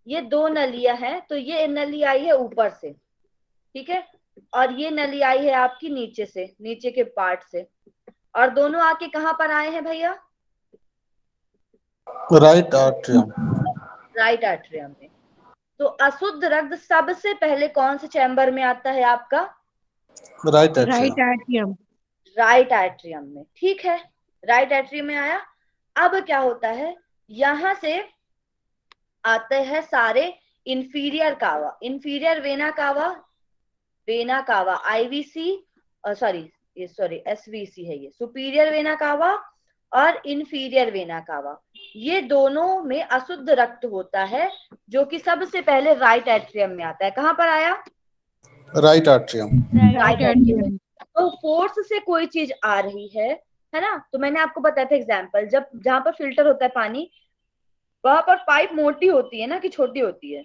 ये दो नलियां हैं। तो ये नली आई है ऊपर से, ठीक है, और ये नली आई है आपकी नीचे से, नीचे के पार्ट से। और दोनों आके कहाँ पर आए हैं भैया? Right atrium. राइट आर्टरियम में। तो अशुद्ध रक्त सबसे पहले कौन से चैम्बर में आता है आपका? Right atrium. राइट आर्टरियम में, ठीक है, राइट आर्टरियम में आया। अब क्या होता है, यहां से आते हैं सारे इंफीरियर कावा, inferior vena cava, vena cava IVC, sorry SVC है ये, सुपीरियर वेना कावा और इंफीरियर वेना कावा। ये दोनों में अशुद्ध रक्त होता है जो कि सबसे पहले राइट एट्रियम में आता है। कहां पर आया? Right atrium. Right atrium. तो फोर्स से कोई चीज आ रही है ना, तो मैंने आपको बताया था एग्जाम्पल, जब जहां पर फिल्टर होता है पानी वहां पर पाइप मोटी होती है ना कि छोटी होती है?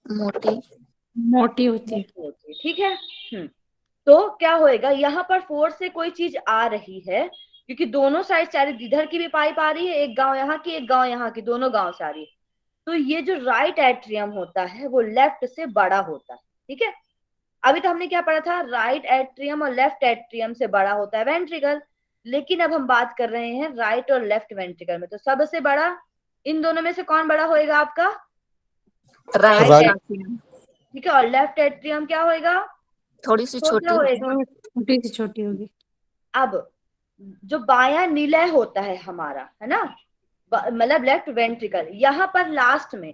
मोटी। मोटी होती है। होती है, ठीक है। तो क्या होएगा, यहाँ पर फोर्स से कोई चीज आ रही है, क्योंकि दोनों साइड चाहे इधर की भी पाइप आ रही है, एक गांव यहाँ की एक गांव यहाँ की, दोनों गांव से आ रही है। तो ये जो राइट एट्रियम होता है वो लेफ्ट से बड़ा होता है, ठीक है। अभी तो हमने क्या पढ़ा था, राइट एट्रियम और लेफ्ट एट्रियम से बड़ा होता है वेंट्रिकल। लेकिन अब हम बात कर रहे हैं राइट और लेफ्ट वेंट्रिकल में, तो सबसे बड़ा इन दोनों में से कौन बड़ा होएगा आपका, राइट Right. एट्रियम। ठीक है। और लेफ्ट एट्रियम क्या होएगा, थोड़ी सी छोटा छोटी। होएगा। छोटी सी छोटी होगी। अब जो बायां निलय होता है हमारा, है ना, मतलब लेफ्ट वेंट्रिकल, यहाँ पर लास्ट में,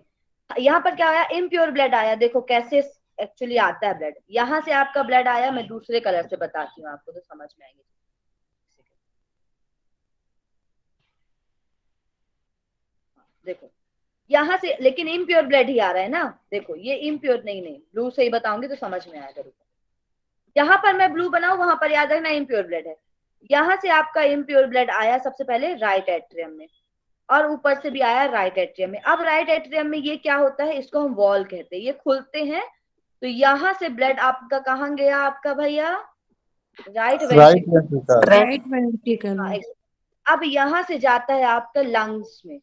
यहाँ पर क्या आया, इम्प्योर ब्लड आया। देखो कैसे एक्चुअली आता है ब्लड, यहाँ से आपका ब्लड आया, मैं दूसरे कलर से बताती हूँ आपको तो समझ में आएंगे। देखो यहाँ से, लेकिन इम्प्योर ब्लड ही आ रहा है ना, देखो ये इम्प्योर नहीं, ब्लू से ही बताऊंगी तो समझ में आएगा। यहाँ पर मैं ब्लू बनाऊं, वहां पर याद रखना इम्प्योर ब्लड है। यहाँ से आपका इम्प्योर ब्लड आया सबसे पहले राइट एट्रियम में, और ऊपर से भी आया राइट एट्रियम में। अब राइट एट्रियम में ये क्या होता है, इसको हम वॉल कहते हैं, ये खुलते हैं। तो यहाँ से ब्लड आपका कहाँ गया आपका भैया, right Right ventricle. ventricle. Right ventricle में। अब यहाँ से जाता है आपका लंग्स में,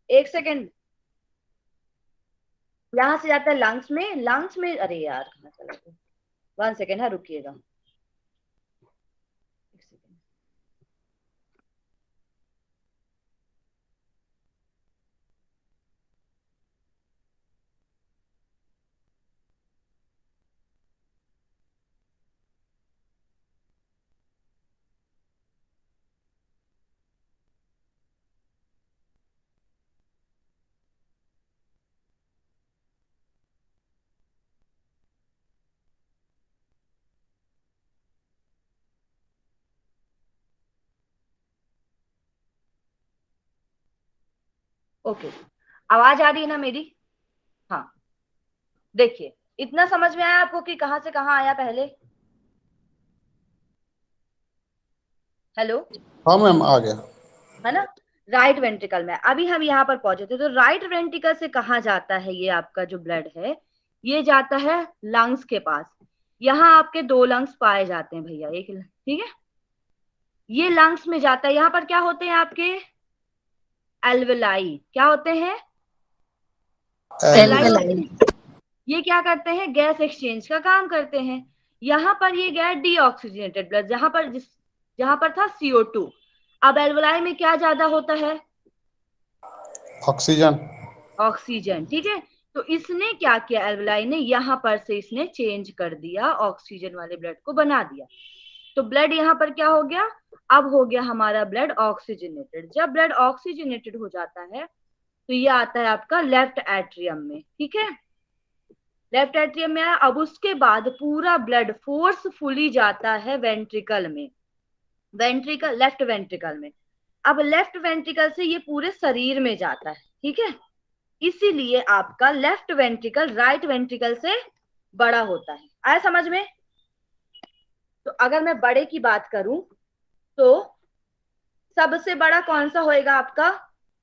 एक सेकेंड, यहाँ से जाता है लंग्स में, लंग्स में, अरे यार कहाँ चला गया, 1 सेकेंड है, रुकिएगा। ओके, आवाज आ रही है ना मेरी, हाँ। देखिए इतना समझ में आया आपको कि कहाँ से कहाँ आया पहले, हेलो, हाँ मैम आ गया। है ना, राइट वेंट्रिकल में। अभी हम यहाँ पर पहुंचे थे, तो राइट वेंट्रिकल से कहाँ जाता है ये आपका जो ब्लड है, ये जाता है लंग्स के पास। यहाँ आपके 2 लंग्स पाए जाते हैं भैया, एक, ठीक है, ये लंग्स में जाता है। यहाँ पर क्या होते हैं आपके एल्वेलाई, क्या होते हैं एल्वेलाई होते हैं। ये क्या करते हैं, गैस एक्सचेंज का काम करते हैं। यहाँ पर ये गया डीऑक्सीजनेटेड ब्लड, जहां पर था CO2। अब एल्वेलाई में क्या ज्यादा होता है, ऑक्सीजन। ऑक्सीजन, ठीक है। तो इसने क्या किया, एल्वेलाई ने यहाँ पर से इसने चेंज कर दिया, ऑक्सीजन वाले ब्लड को बना दिया। तो ब्लड यहाँ पर क्या हो गया, अब हो गया हमारा ब्लड ऑक्सीजनेटेड। जब ब्लड ऑक्सीजनेटेड हो जाता है तो ये आता है आपका लेफ्ट एट्रियम में, ठीक है, लेफ्ट एट्रियम में आया। अब उसके बाद पूरा ब्लड फोर्सफुली जाता है वेंट्रिकल में, वेंट्रिकल, लेफ्ट वेंट्रिकल में। अब लेफ्ट वेंट्रिकल से ये पूरे शरीर में जाता है, ठीक है। इसीलिए आपका लेफ्ट वेंट्रिकल राइट वेंट्रिकल से बड़ा होता है। आया समझ में। तो अगर मैं बड़े की बात करूं तो सबसे बड़ा कौन सा होएगा आपका,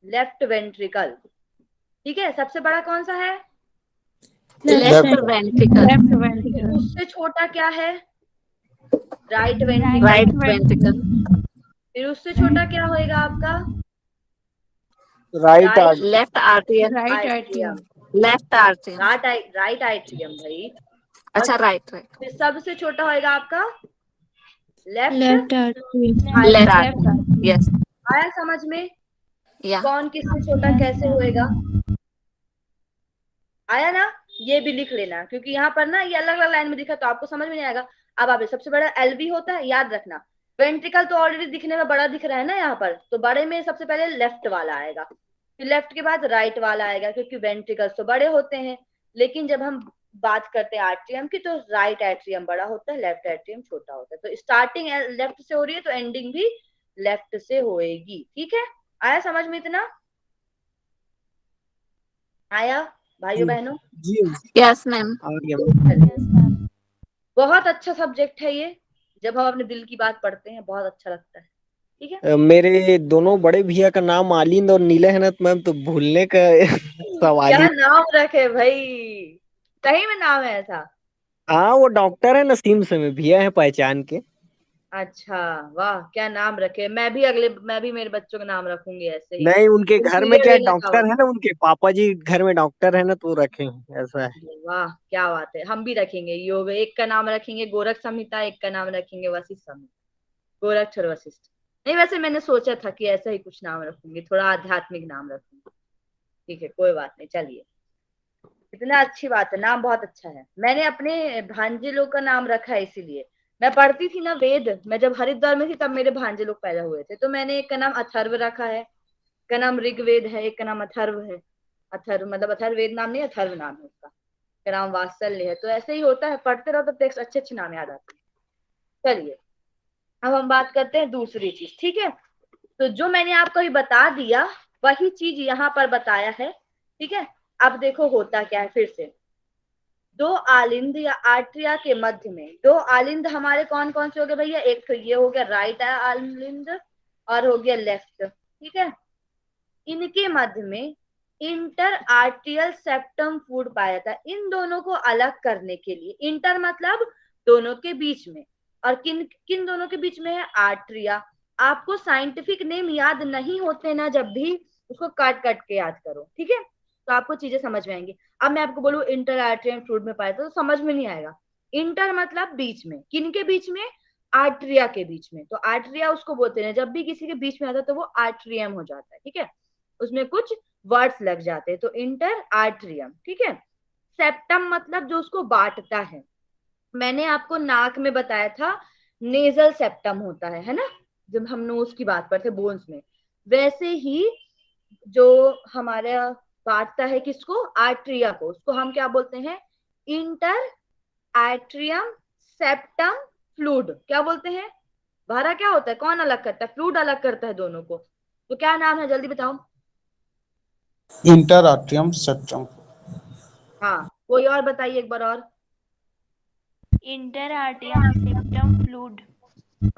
लेफ्ट वेंट्रिकल, ठीक है। सबसे बड़ा कौन सा है, लेफ्ट वेंट्रिकल। Left ventricle. उससे छोटा क्या है, राइट वेंट्रिकल। Right ventricle. फिर उससे छोटा क्या होएगा आपका, right right left आर्टियम। Right atrium, left आर्टियम। Right atrium भाई। अच्छा राइट फिर सबसे छोटा होएगा आपका left left artery. Left आर्टियम। Yes. आया समझ में, या कौन किससे छोटा कैसे होएगा, आया ना। ये भी लिख लेना, क्योंकि यहाँ पर ना ये अलग अलग लाइन में दिखा तो आपको समझ में नहीं आएगा। अब आप सबसे बड़ा LV होता है, याद रखना। वेंट्रिकल तो ऑलरेडी दिखने में बड़ा दिख रहा है ना यहाँ पर, तो बड़े में सबसे पहले लेफ्ट वाला आएगा, फिर लेफ्ट के बाद राइट वाला आएगा, क्योंकि वेंट्रिकल्स तो बड़े होते हैं। लेकिन जब हम बात करते हैं एट्रियम की, तो राइट एट्रियम बड़ा होता है, लेफ्ट एट्रियम छोटा होता है। तो स्टार्टिंग लेफ्ट से हो रही है तो एंडिंग भी लेफ्ट से होएगी, ठीक है। आया समझ में इतना, आया भाइयों बहनों। जी यस मैम। आ गया। बहुत अच्छा सब्जेक्ट है ये, जब हम अपने दिल की बात पढ़ते हैं बहुत अच्छा लगता है, ठीक है। मेरे दोनों बड़े भैया का नाम आलिंद और नीले है ना, तो मैम तो भूलने का सवाल क्या ही। नाम रखे भाई, सही में नाम है ऐसा? हाँ वो डॉक्टर है, नसीम से में भैया है पहचान के। अच्छा, वाह क्या नाम रखे। मैं भी मेरे बच्चों का नाम रखूंगी ऐसे ही। नहीं उनके घर में इंटीरियर क्या वेला का डॉक्टर है ना, उनके पापा जी घर में डॉक्टर है ना, तो रखे हैं, ऐसा है। वाह क्या बात है। हम भी रखेंगे योग, एक का नाम रखेंगे गोरख संहिता, एक का नाम रखेंगे वशिष्ठ संहिता, गोरक्ष और वशिष्ठ। नहीं वैसे मैंने सोचा था कि ऐसा ही कुछ नाम रखूंगी, थोड़ा आध्यात्मिक नाम रखूंगी। ठीक है कोई बात नहीं, चलिए। इतना अच्छी बात है, नाम बहुत अच्छा है। मैंने अपने भांजे लोग का नाम रखा है इसीलिए। मैं पढ़ती थी ना वेद, मैं जब हरिद्वार में थी तब मेरे भांजे लोग पैदा हुए थे, तो मैंने एक का नाम अथर्व रखा है, एक का नाम ऋग्वेद है, एक का नाम अथर्व है। अथर्व मतलब अथर्ववेद नाम नहीं, अथर्व नाम है उसका। एक का नाम वात्सल्य है। तो ऐसे ही होता है, पढ़ते रहो तो टेक्स्ट अच्छे अच्छे नाम याद आते हैं। चलिए अब हम बात करते हैं दूसरी चीज, ठीक है। तो जो मैंने आपको अभी बता दिया वही चीज यहाँ पर बताया है, ठीक है। अब देखो होता क्या है फिर से। दो आलिंद या आर्ट्रिया के मध्य में, दो आलिंद हमारे कौन कौन से हो गए भैया? एक तो ये हो गया राइट आलिंद और हो गया लेफ्ट, ठीक है। इनके मध्य में इंटर आर्टियल सेप्टम फ्लूइड पाया जाता है। इन दोनों को अलग करने के लिए, इंटर मतलब दोनों के बीच में, और किन किन दोनों के बीच में है? आर्ट्रिया। आपको साइंटिफिक नेम याद नहीं होते ना, जब भी उसको काट काट के याद करो, ठीक है, तो आपको चीजें समझ में आएंगी। अब मैं आपको बोलूं इंटर आर्ट्रियन फ्लूइड में पाया जाता है, तो समझ में नहीं आएगा। इंटर मतलब बीच में, किन के बीच में? आर्ट्रिया के बीच में। तो आर्ट्रिया उसको बोलते हैं, जब भी किसी के बीच में आता है तो वो आर्ट्रियम हो जाता है, ठीक है। उसमें कुछ वर्ड्स लग जाते हैं, तो इंटर आर्ट्रियम, ठीक है। सेप्टम मतलब जो उसको बांटता है। मैंने आपको नाक में बताया था नेजल सेप्टम होता है ना, जब हम नोज की बात करते बोन्स में। वैसे ही जो हमारा बांटता है किसको? आर्ट्रिया को, उसको हम क्या बोलते हैं? इंटर आर्ट्रियम सेप्टम फ्लूइड, क्या बोलते हैं? बाहरा क्या होता है, कौन अलग करता है? फ्लूइड अलग करता है दोनों को। तो क्या नाम है जल्दी बताओ। इंटर आर्टियम सेप्टम। हाँ कोई और बताइए एक बार और। इंटर आर्टियम सेप्टम फ्लूइड।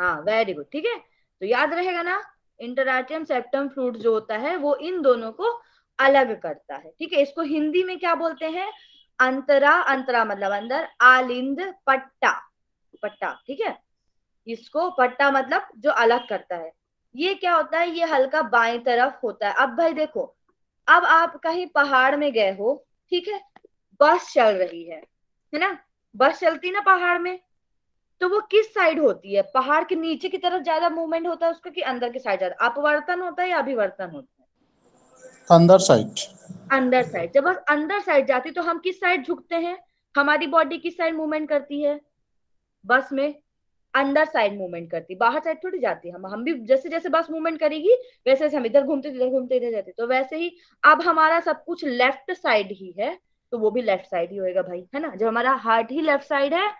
हाँ वेरी गुड, ठीक है। तो याद रहेगा ना, इंटरआर्टियम सेप्टम फ्लूइड जो होता है वो इन दोनों को अलग करता है, ठीक है। इसको हिंदी में क्या बोलते हैं? अंतरा, अंतरा मतलब अंदर, आलिंद पट्टा, पट्टा, ठीक है। इसको पट्टा मतलब जो अलग करता है। ये क्या होता है? ये हल्का बाएं तरफ होता है। अब भाई देखो, अब आप कहीं पहाड़ में गए हो, ठीक है, बस चल रही है ना, बस चलती ना पहाड़ में, तो वो किस साइड होती है? पहाड़ के नीचे की तरफ ज्यादा मूवमेंट होता है उसका, कि अंदर की साइड ज्यादा? अपवर्तन होता है या अभिवर्तन होता है? अंदर साइड। अंदर साइड। जब बस अंदर साइड जाती तो हम किस साइड झुकते हैं? हमारी बॉडी किस साइड मूवमेंट करती है बस में? अंदर साइड मूवमेंट करती, बाहर साइड थोड़ी जाती। हम भी जैसे जैसे बस मूवमेंट करेगी वैसे वैसे हम इधर घूमते इधर घूमते इधर जाते। तो वैसे ही अब हमारा सब कुछ लेफ्ट साइड ही है, तो वो भी लेफ्ट साइड ही होएगा भाई, है ना। जब हमारा हार्ट ही लेफ्ट साइड है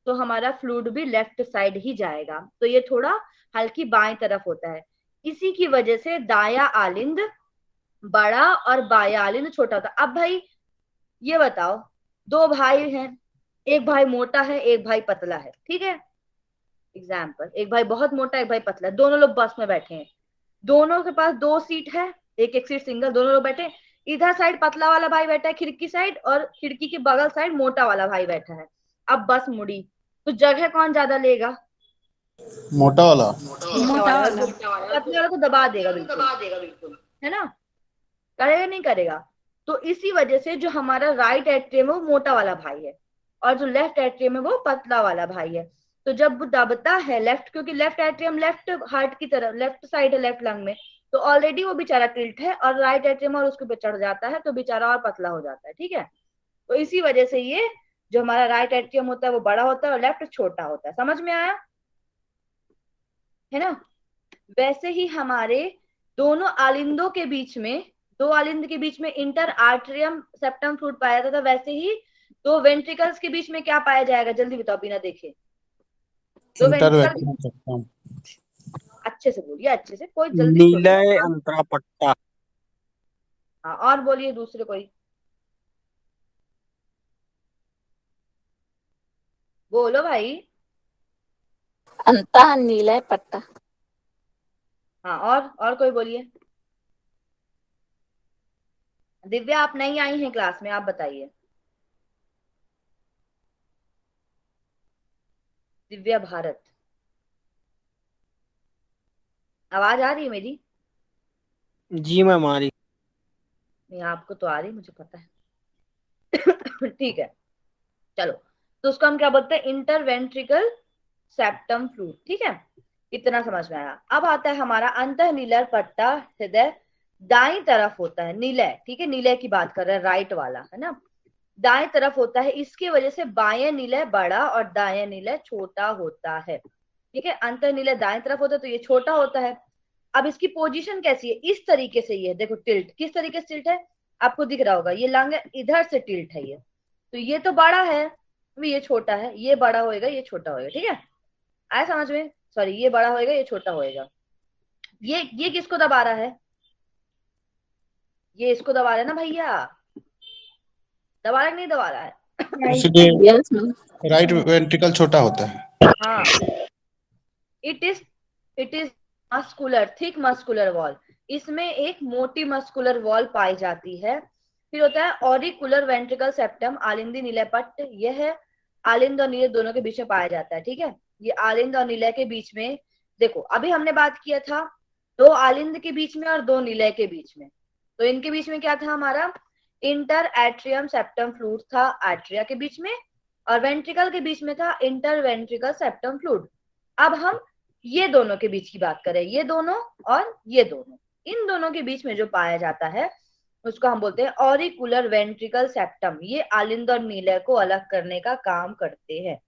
तो हमारा फ्लूइड भी लेफ्ट साइड ही जाएगा। तो ये थोड़ा हल्की बाएं तरफ होता है। इसी की वजह से दाया आलिंद बड़ा और बाया आलिंद छोटा होता है। अब भाई ये बताओ, दो भाई हैं, एक भाई मोटा है एक भाई पतला है, ठीक है। एग्जाम्पल, एक भाई बहुत मोटा एक भाई पतला, दोनों लोग बस में बैठे हैं, दोनों के पास दो सीट है, एक एक सीट सिंगल, दोनों लोग बैठे। इधर साइड पतला वाला भाई बैठा है खिड़की साइड, और खिड़की के बगल साइड मोटा वाला भाई बैठा है। अब बस मुड़ी तो जगह कौन ज्यादा लेगा? मोटा वाला। मोटा मोटा वाला। और वाला। पतले वाले को दबा देगा बिल्कुल, है ना। करेगा नहीं करेगा? तो इसी वजह से जो हमारा राइट एट्रियम है वो मोटा वाला भाई है, और जो लेफ्ट एट्रियम है वो पतला वाला भाई है। तो जब वो दबता है लेफ्ट, क्योंकि लेफ्ट एट्रियम लेफ्ट हार्ट की तरफ, लेफ्ट साइड है लेफ्ट लंग में, तो ऑलरेडी वो बेचारा टिल्ट है, और राइट एट्रियम और उसके ऊपर चढ़ जाता है तो बेचारा और पतला हो जाता है, ठीक है। तो इसी वजह से ये जो हमारा राइट एट्रियम होता है वो बड़ा होता है और लेफ्ट छोटा होता है। समझ में आया? है ना। वैसे ही हमारे दोनों आलिंदों के बीच में, दो आलिंद के बीच में इंटर आर्ट्रियम सेप्टम फ्लूइड पाया जाता था, वैसे ही दो वेंट्रिकल्स के बीच में क्या पाया जाएगा? जल्दी बताओ बिना देखे। दो इंटर वेंट्रिकल, वैक्यूम सेप्टम। अच्छे से बोलिए, अच्छे से, कोई जल्दी थोड़ी नीलय ना। अंतरा पट्टा। हाँ और बोलिए दूसरे कोई, बोलो भाई। अंता नीलय पट्टा। हाँ और कोई बोलिए। दिव्या आप नहीं आई हैं क्लास में, आप बताइए। दिव्या भारत, आवाज आ रही है मेरी? जी मैम आ रही। नहीं, आपको तो आ रही, मुझे पता है। ठीक है, चलो। तो उसको हम क्या बोलते हैं? इंटरवेंट्रिकल सेप्टम फ्लूइड, ठीक है। इतना समझ में आया। अब आता है हमारा अंतःनीलर पट्टा हृदय, दाई तरफ होता है, नीलय, ठीक है, नीलय की बात कर रहे हैं, राइट वाला है ना, दाएं तरफ होता है। इसकी वजह से बाएं नीलय बड़ा और दाएं नीलय छोटा होता है, ठीक है। अंतःनीलय दाएं तरफ होता है तो ये छोटा होता है। अब इसकी पोजीशन कैसी है? इस तरीके से, ये देखो टिल्ट, किस तरीके से टिल्ट है आपको दिख रहा होगा, ये लंग इधर से टिल्ट है ये, तो ये तो बड़ा है, ये छोटा है, ये बड़ा होएगा, ये छोटा होएगा, ठीक है। आया समझ में? सॉरी, ये बड़ा होएगा, ये छोटा होएगा। ये किसको दबा रहा है? ये इसको दबा रहा है ना भैया, दबा रहा है कि नहीं दबा रहा है? इसीलिए Yes, ma'am. राइट वेंट्रिकल छोटा होता है। हाँ, it is muscular, thick muscular wall. इसमें एक मोटी मस्कुलर वॉल पाई जाती है। फिर होता है ऑरिकुलर वेंट्रिकल सेप्टम, आलिंदी नीलय पट्ट, यह है आलिंद और नीलय दोनों के बीच में पाया जाता है, ठीक है। ये आलिंद और नीलय के बीच में, देखो अभी हमने बात किया था दो आलिंद के बीच में और दो नीलय के बीच में, तो इनके बीच में क्या था हमारा? इंटर एट्रियम सेप्टम फ्लूइड था एट्रिया के बीच में, और वेंट्रिकल के बीच में था इंटर वेंट्रिकल सेप्टम फ्लूइड। अब हम ये दोनों के बीच की बात करें, ये दोनों और ये दोनों, इन दोनों के बीच में जो पाया जाता है उसको हम बोलते हैं ऑरिकुलर वेंट्रिकल सेप्टम। ये आलिंद और नीलय को अलग करने का काम करते हैं।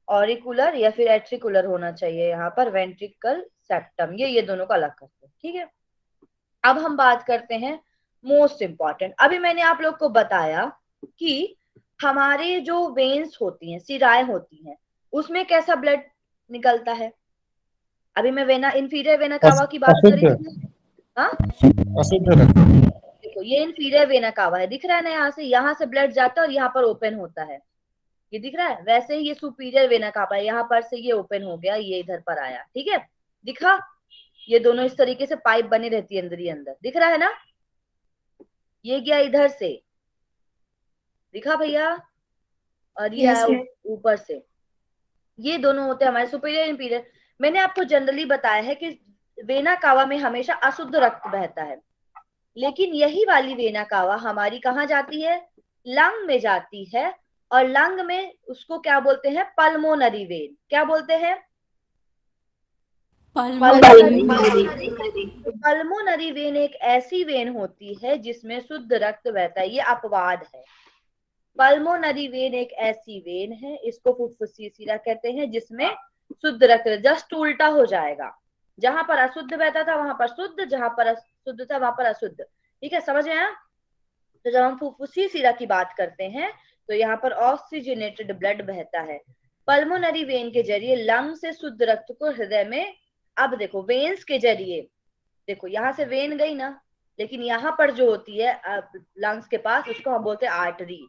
ऑरिकुलर या फिर एट्रिकुलर होना चाहिए यहाँ पर, वेंट्रिकल सेप्टम, ये दोनों को अलग करते हैं, ठीक है। अब हम बात करते हैं मोस्ट इंपॉर्टेंट। अभी मैंने आप लोग को बताया कि हमारे जो वेन्स होती हैं, सिराएं होती हैं, उसमें कैसा ब्लड निकलता है। अभी मैं वेना इंफीरियर वेना कावा की बात करी अशुद्ध थी। हाँ, अशुद्ध रक्त। देखो ये इंफीरियर वेना कावा है, दिख रहा है ना, यहाँ से ब्लड जाता है और यहाँ पर ओपन होता है, ये दिख रहा है। वैसे ही ये सुपीरियर वेना कावा है, यहाँ पर से ये ओपन हो गया, ये इधर पर आया, ठीक है, दिखा। ये दोनों इस तरीके से पाइप बनी रहती है अंदर ही अंदर, दिख रहा है ना। ये गया इधर से, दिखा भैया, और ये Yes, आया ma'am. ऊपर से। ये दोनों होते हैं हमारे सुपीरियर इंफीरियर। मैंने आपको जनरली बताया है कि वेना कावा में हमेशा अशुद्ध रक्त बहता है, लेकिन यही वाली वेना कावा हमारी कहाँ जाती है? लंग में जाती है, और लंग में उसको क्या बोलते हैं? Pulmonary vein. क्या बोलते हैं? पल्मोनरी वेन एक ऐसी वेन होती है जिसमें शुद्ध रक्त बहता है, ये अपवाद है। पल्मोनरी वेन एक ऐसी वेन है, इसको फुफ्फुसी शिरा कहते हैं, जिसमें शुद्ध रक्त, जस्ट उल्टा हो जाएगा, जहां पर अशुद्ध बहता था वहां पर शुद्ध, जहां पर अशुद्ध था वहां पर अशुद्ध, ठीक है, समझ में आया। तो जब हम फुफ्फुसी शिरा की बात करते हैं तो यहाँ पर ऑक्सीजनेटेड ब्लड बहता है पल्मोनरी वेन के जरिए लंग से शुद्ध रक्त को हृदय में। अब देखो वेन्स के जरिए, देखो यहाँ से वेन गई ना, लेकिन यहाँ पर जो होती है लंग्स के पास, उसको हम बोलते हैं आर्टरी,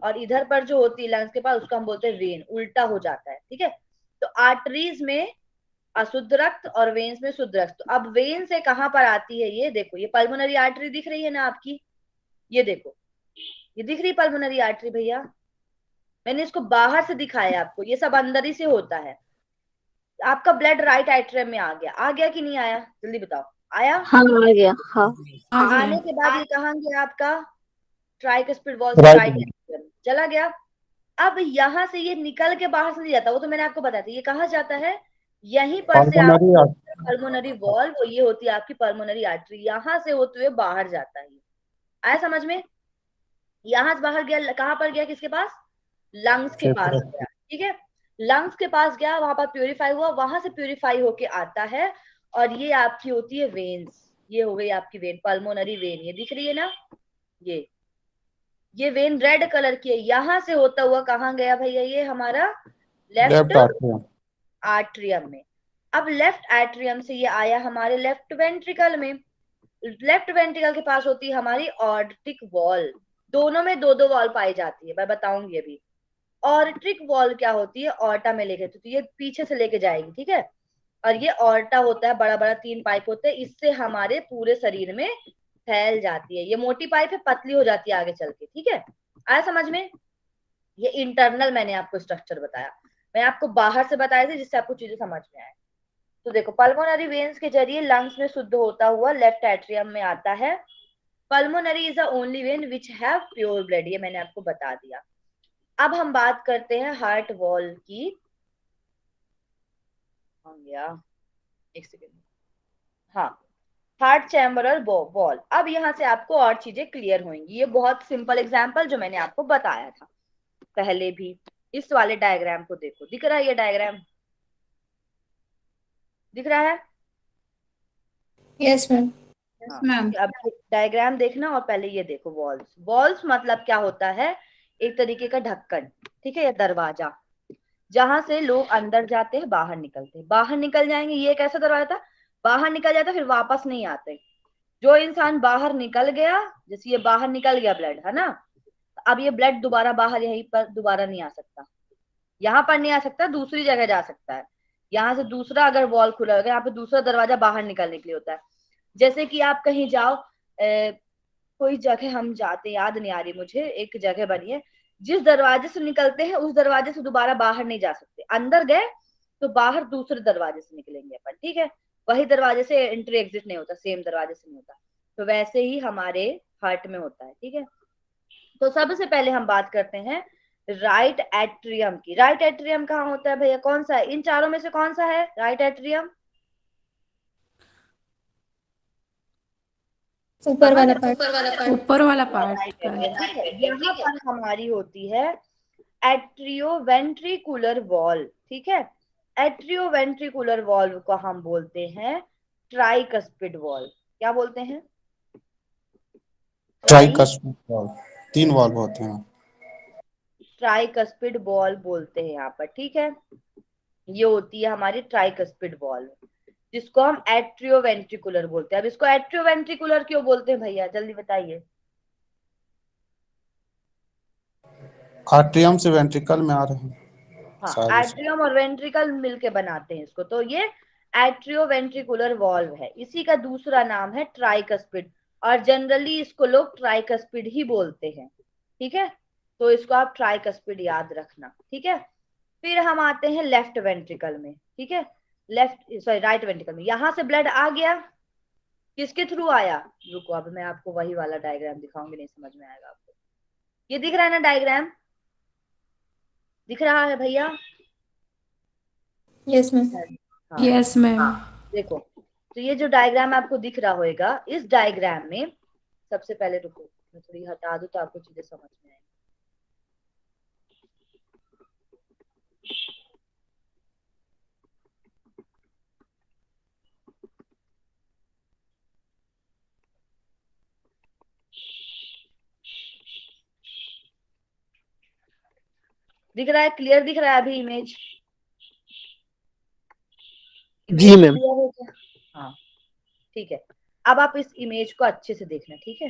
और इधर पर जो होती है लंग्स के पास, उसको हम बोलते हैं वेन, उल्टा हो जाता है, ठीक है। तो आर्टरीज में अशुद्ध रक्त और वेन्स में शुद्ध रक्त। तो अब वेन से कहां पर आती है? ये देखो, ये पल्मोनरी आर्टरी दिख रही है ना आपकी, ये देखो, ये दिख रही पल्मोनरी आर्टरी भैया, मैंने इसको बाहर से दिखाया आपको, ये सब अंदर ही से होता है। आपका ब्लड राइट एट्रियम में आ गया कि नहीं आया? जल्दी बताओ, आया? हाँ आ गया, हाँ. आने के बाद ये कहाँ गया आपका? ट्राइकस्पिड वॉल से राइट एट्रियम चला गया। अब यहाँ से ये निकल के बाहर से नहीं जाता, वो तो मैंने आपको बताया था, ये कहाँ जाता है? यहीं पर से आप पल्मोनरी वॉल, वो ये होती है आपकी पल्मोनरी आर्टरी, यहाँ से होते हुए बाहर जाता है। आया समझ में? यहाँ से बाहर गया, कहाँ पर गया? किसके पास? लंग्स के पास गया, ठीक है। लंग्स के पास गया, वहां पर प्यूरिफाई हुआ, वहां से प्यूरिफाई होके आता है, और ये आपकी होती है वेन्स। ये हो गई आपकी वेन, पल्मोनरी वेन, ये दिख रही है ना, ये वेन रेड कलर की है। यहां से होता हुआ कहाँ गया भैया? ये हमारा लेफ्ट आर्ट्रियम में। अब लेफ्ट एट्रियम से ये आया हमारे लेफ्ट वेंट्रिकल में। लेफ्ट वेंट्रिकल के पास होती है हमारी ऑर्टिक वॉल, दोनों में दो दो वॉल पाई जाती है, मैं बताऊंगी अभी। ऑर्टिक वॉल क्या होती है? ऑर्टा में लेके, तो ये पीछे से लेके जाएगी, ठीक है। और ये ऑर्टा होता है, बड़ा बड़ा 3 पाइप होते हैं, इससे हमारे पूरे शरीर में फैल जाती है। ये मोटी पाइप है, पतली हो जाती है आगे चल के, ठीक है। आया समझ में? ये इंटरनल मैंने आपको स्ट्रक्चर बताया। मैं आपको बाहर से बताया था जिससे आपको चीजें समझ में आए। तो देखो, पल्मोनरी वेन्स के जरिए लंग्स में शुद्ध होता हुआ लेफ्ट एट्रियम में आता है। Pulmonary is the only when which have pure blood, ये मैंने आपको बता दिया। अब हम बात करते हैं हार्ट वॉल की। हो गया, एक सेकेंड। हाँ, हार्ट चैम्बर और वॉल। अब यहाँ से आपको और चीजें क्लियर होंगी। ये बहुत सिंपल एग्जांपल जो मैंने आपको बताया था पहले भी। इस वाले डायग्राम को देखो, दिख रहा है ये डायग्राम? दिख रहा है? Yes, ma'am. यस हाँ, मैम। अब डायग्राम देखना और पहले ये देखो वॉल्स। वॉल्स मतलब क्या होता है? एक तरीके का ढक्कन, ठीक है, या दरवाजा, जहां से लोग अंदर जाते हैं, बाहर निकलते हैं, बाहर निकल जाएंगे। ये एक ऐसा दरवाजा था, बाहर निकल जाता फिर वापस नहीं आते। जो इंसान बाहर निकल गया, जैसे ये बाहर निकल गया ब्लड, है ना, अब ये ब्लड दोबारा बाहर यहीं पर दोबारा नहीं आ सकता, यहाँ पर नहीं आ सकता, दूसरी जगह जा सकता है। यहाँ से दूसरा अगर वॉल खुला होगा, यहाँ पे दूसरा दरवाजा बाहर निकलने के लिए होता है। जैसे कि आप कहीं जाओ, कोई जगह हम जाते, याद नहीं आ रही मुझे, एक जगह बनी है, जिस दरवाजे से निकलते हैं उस दरवाजे से दोबारा बाहर नहीं जा सकते। अंदर गए तो बाहर दूसरे दरवाजे से निकलेंगे अपन, ठीक है, वही दरवाजे से एंट्री एग्जिट नहीं होता, सेम दरवाजे से नहीं होता। तो वैसे ही हमारे हार्ट में होता है, ठीक है। तो सबसे पहले हम बात करते हैं राइट एट्रियम की। राइट एट्रियम कहाँ होता है भैया? कौन सा है इन चारों में से? कौन सा है राइट एट्रियम? ऊपर वाला पार्ट। ऊपर वाला पार्ट राइट का एट्रियम, ठीक है। यहाँ पर हमारी होती है एट्रियोवेंट्रिकुलर वॉल्व, ठीक है। एट्रियोवेंट्रिकुलर वॉल्व को हम बोलते हैं ट्राइकस्पिड वॉल्व। क्या बोलते हैं? ट्राइकस्पिड वाल्व, 3 वाल्व होते हैं। ट्राइकस्पिड वॉल्व बोलते हैं यहाँ पर, ठीक है। ये होती है हमारी ट्राइकस्पिड वॉल्व, जिसको हम एट्रियोवेंट्रिकुलर बोलते हैं। अब इसको एट्रियोवेंट्रिकुलर क्यों बोलते हैं भैया, जल्दी बताइए। आर्ट्रियम से वेंट्रिकल में आ रहे हैं हाँ, शायद इसे। एट्रियम और वेंट्रिकल मिलके बनाते हैं इसको, तो ये एट्रियोवेंट्रिकुलर वॉल्व है। इसी का दूसरा नाम है ट्राइकस्पिड, और जनरली इसको लोग ट्राइकस्पिड ही बोलते हैं, ठीक है। तो इसको आप ट्राइकस्पिड याद रखना, ठीक है। फिर हम आते हैं लेफ्ट वेंट्रिकल में, ठीक है। राइट वेंट्रिकल में यहाँ से ब्लड आ गया, किसके थ्रू आया? रुको, अब मैं आपको वही वाला डायग्राम दिखाऊंगी, नहीं समझ में आएगा आपको। ये दिख रहा है ना डायग्राम? दिख रहा है भैया? Yes, ma'am. हाँ, यस मैम। देखो, तो ये जो डायग्राम आपको दिख रहा होगा, इस डायग्राम में सबसे पहले, रुको मैं थोड़ी हटा दूं तो आपको चीजें समझ में आए। दिख रहा है? क्लियर दिख रहा है अभी इमेज? जी मैम। क्लियर हो गया? हाँ, ठीक है। अब आप इस इमेज को अच्छे से देखना, ठीक है।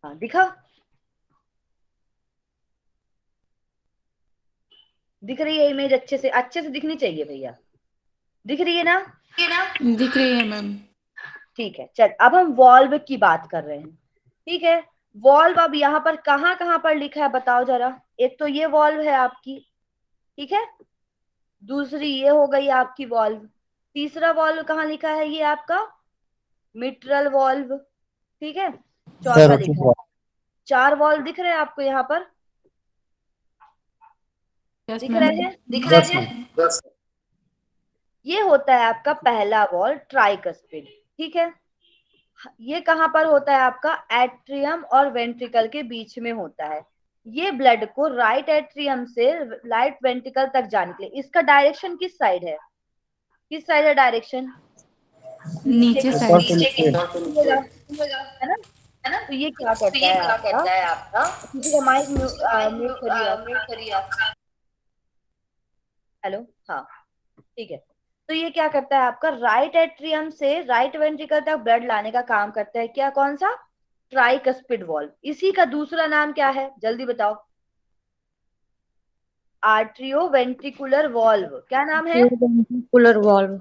हाँ, दिखा? दिख रही है इमेज? अच्छे से दिखनी चाहिए भैया, दिख रही है ना? दिख रही है मैम। ठीक है, चल अब हम वॉल्व की बात कर रहे हैं, ठीक है। वॉल्व अब यहाँ पर कहाँ कहाँ पर लिखा है बताओ जरा। एक तो ये वॉल्व है आपकी, ठीक है, दूसरी ये हो गई आपकी वॉल्व, तीसरा वॉल्व कहाँ लिखा है? ये आपका मिट्रल वॉल्व, ठीक है, चौथा कैरोटिड लिखा है। वाल्व। 4 वॉल्व दिख रहे हैं आपको यहाँ पर? यस दिख मैम। रहे हैं? Yes ma'am. ये होता है आपका पहला वॉल्व ट्राइकस्पिड, ठीक है। ये कहाँ पर होता है आपका? एट्रियम और वेंट्रिकल के बीच में होता है। ये ब्लड को राइट एट्रियम से राइट वेंट्रिकल तक जाने के लिए, इसका डायरेक्शन किस साइड है? किस साइड है डायरेक्शन? नीचे नीचे की ऊपर साइड। से नीचे। होगा, है ना। तो ये क्या करता है आपका, किसी का माइक म्यूट करिए आप। हेलो, हाँ, ठीक है। तो ये क्या करता है आपका? राइट एट्रियम से राइट वेंट्रिकल तक ब्लड लाने का काम करता है। क्या? कौन सा? Tricuspid valve. इसी का दूसरा नाम क्या है, जल्दी बताओ? Atrio ventricular valve. क्या नाम है? Ventricular valve.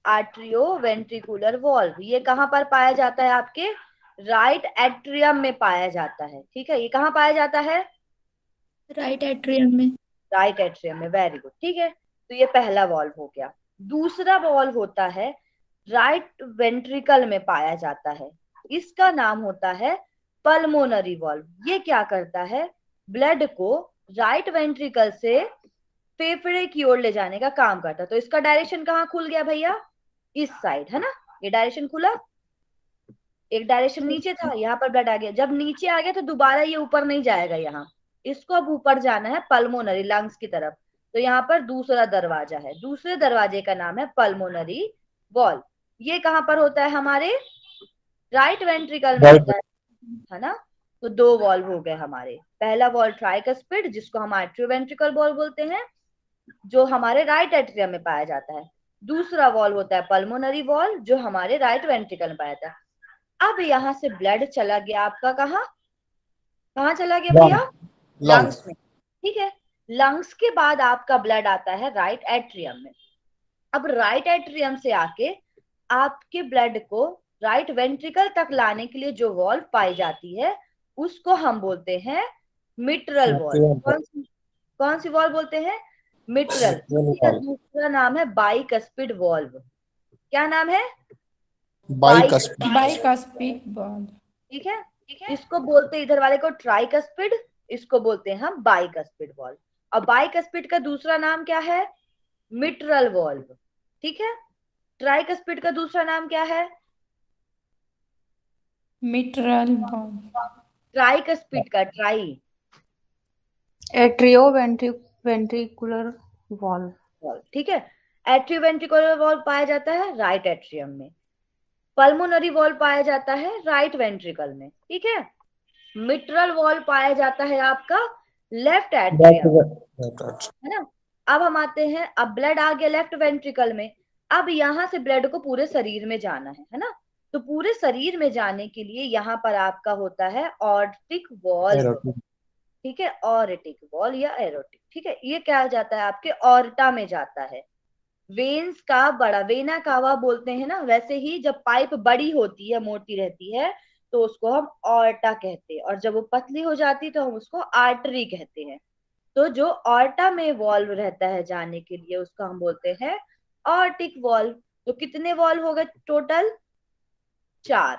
Atrio ventricular valve. ये कहां पर पाया जाता है आपके राइट एट्रियम में पाया जाता है। ठीक है, ये कहाँ पाया जाता है? राइट एट्रियम में। राइट एट्रियम में, वेरी गुड। ठीक है, तो ये पहला वॉल्व हो गया। दूसरा वॉल्व होता है राइट वेंट्रिकल में पाया जाता है, इसका नाम होता है पल्मोनरी वॉल्व। ये क्या करता है? ब्लड को राइट वेंट्रिकल से फेफड़े की ओर ले जाने का काम करता है। तो इसका डायरेक्शन कहाँ खुल गया भैया? इस साइड, है ना? ये डायरेक्शन खुला, एक डायरेक्शन नीचे था, यहाँ पर ब्लड आ गया। जब नीचे आ गया तो दोबारा ये ऊपर नहीं जाएगा, यहाँ इसको अब ऊपर जाना है पल्मोनरी, लंग्स की तरफ। तो यहाँ पर दूसरा दरवाजा है, दूसरे दरवाजे का नाम है पल्मोनरी वॉल्व। ये कहाँ पर होता है? हमारे राइट वेंट्रिकल में होता है ना? तो दो वॉल्व हो गए हमारे। पहला वॉल्व ट्राइकस्पिड, जिसको हम एट्रियोवेंट्रिकल वॉल्व बोलते हैं, जो हमारे राइट एट्रियम में पाया जाता है। दूसरा वॉल्व होता है पल्मोनरी वॉल्व, जो हमारे राइट वेंट्रिकल में पाया जाता है। अब यहाँ से ब्लड चला गया आपका कहाँ? कहाँ चला गया भैया? लंग्स में। ठीक है, लंग्स के बाद आपका ब्लड आता है राइट एट्रियम में। अब राइट एट्रियम से आके आपके ब्लड को राइट वेंट्रिकल तक लाने के लिए जो वॉल्व पाई जाती है, उसको हम बोलते हैं मिट्रल वॉल्व। कौन सी वॉल्व बोलते हैं? मिट्रल। इसका दूसरा नाम है बाइकस्पिड वॉल्व। क्या नाम है? Bicuspid valve. ठीक है, इसको बोलते हैं इधर वाले को ट्राइकस्पिड, इसको बोलते हैं हम बाइकस्पिड वॉल्व। और बाइकस्पिड का दूसरा नाम क्या है? Mitral valve. ठीक है, ट्राइकस्पिड का दूसरा नाम क्या है? Mitral valve. ट्राइकस्पिड का ट्राई एट्रियो वेंट्रिकुलर वॉल्व। ठीक है, एट्रियोवेंट्रिकुलर वॉल्व पाया जाता है राइट एट्रियम में, पल्मोनरी वॉल्व पाया जाता है राइट वेंट्रिकल में। ठीक है, मिट्रल वॉल्व पाया जाता है आपका लेफ्ट एट्रियम, है ना? अब हम आते हैं, अब ब्लड आ गया लेफ्ट वेंट्रिकल में। अब यहाँ से ब्लड को पूरे शरीर में जाना है ना? तो पूरे शरीर में जाने के लिए यहाँ पर आपका होता है ऑर्टिक वॉल्व। ठीक है, ऑर्टिक वॉल्व या एरोटिक। ठीक है, ये क्या जाता है? आपके ऑर्टा में जाता है। वेन्स का बड़ा, वेना कावा बोलते हैं ना, वैसे ही जब पाइप बड़ी होती है, मोटी रहती है, तो उसको हम ऑर्टा कहते हैं, और जब वो पतली हो जाती है तो हम उसको आर्टरी कहते हैं। तो जो ऑर्टा में वॉल्व रहता है जाने के लिए, उसको हम बोलते हैं ऑर्टिक वॉल्व। तो कितने वॉल्व हो गए टोटल? 4।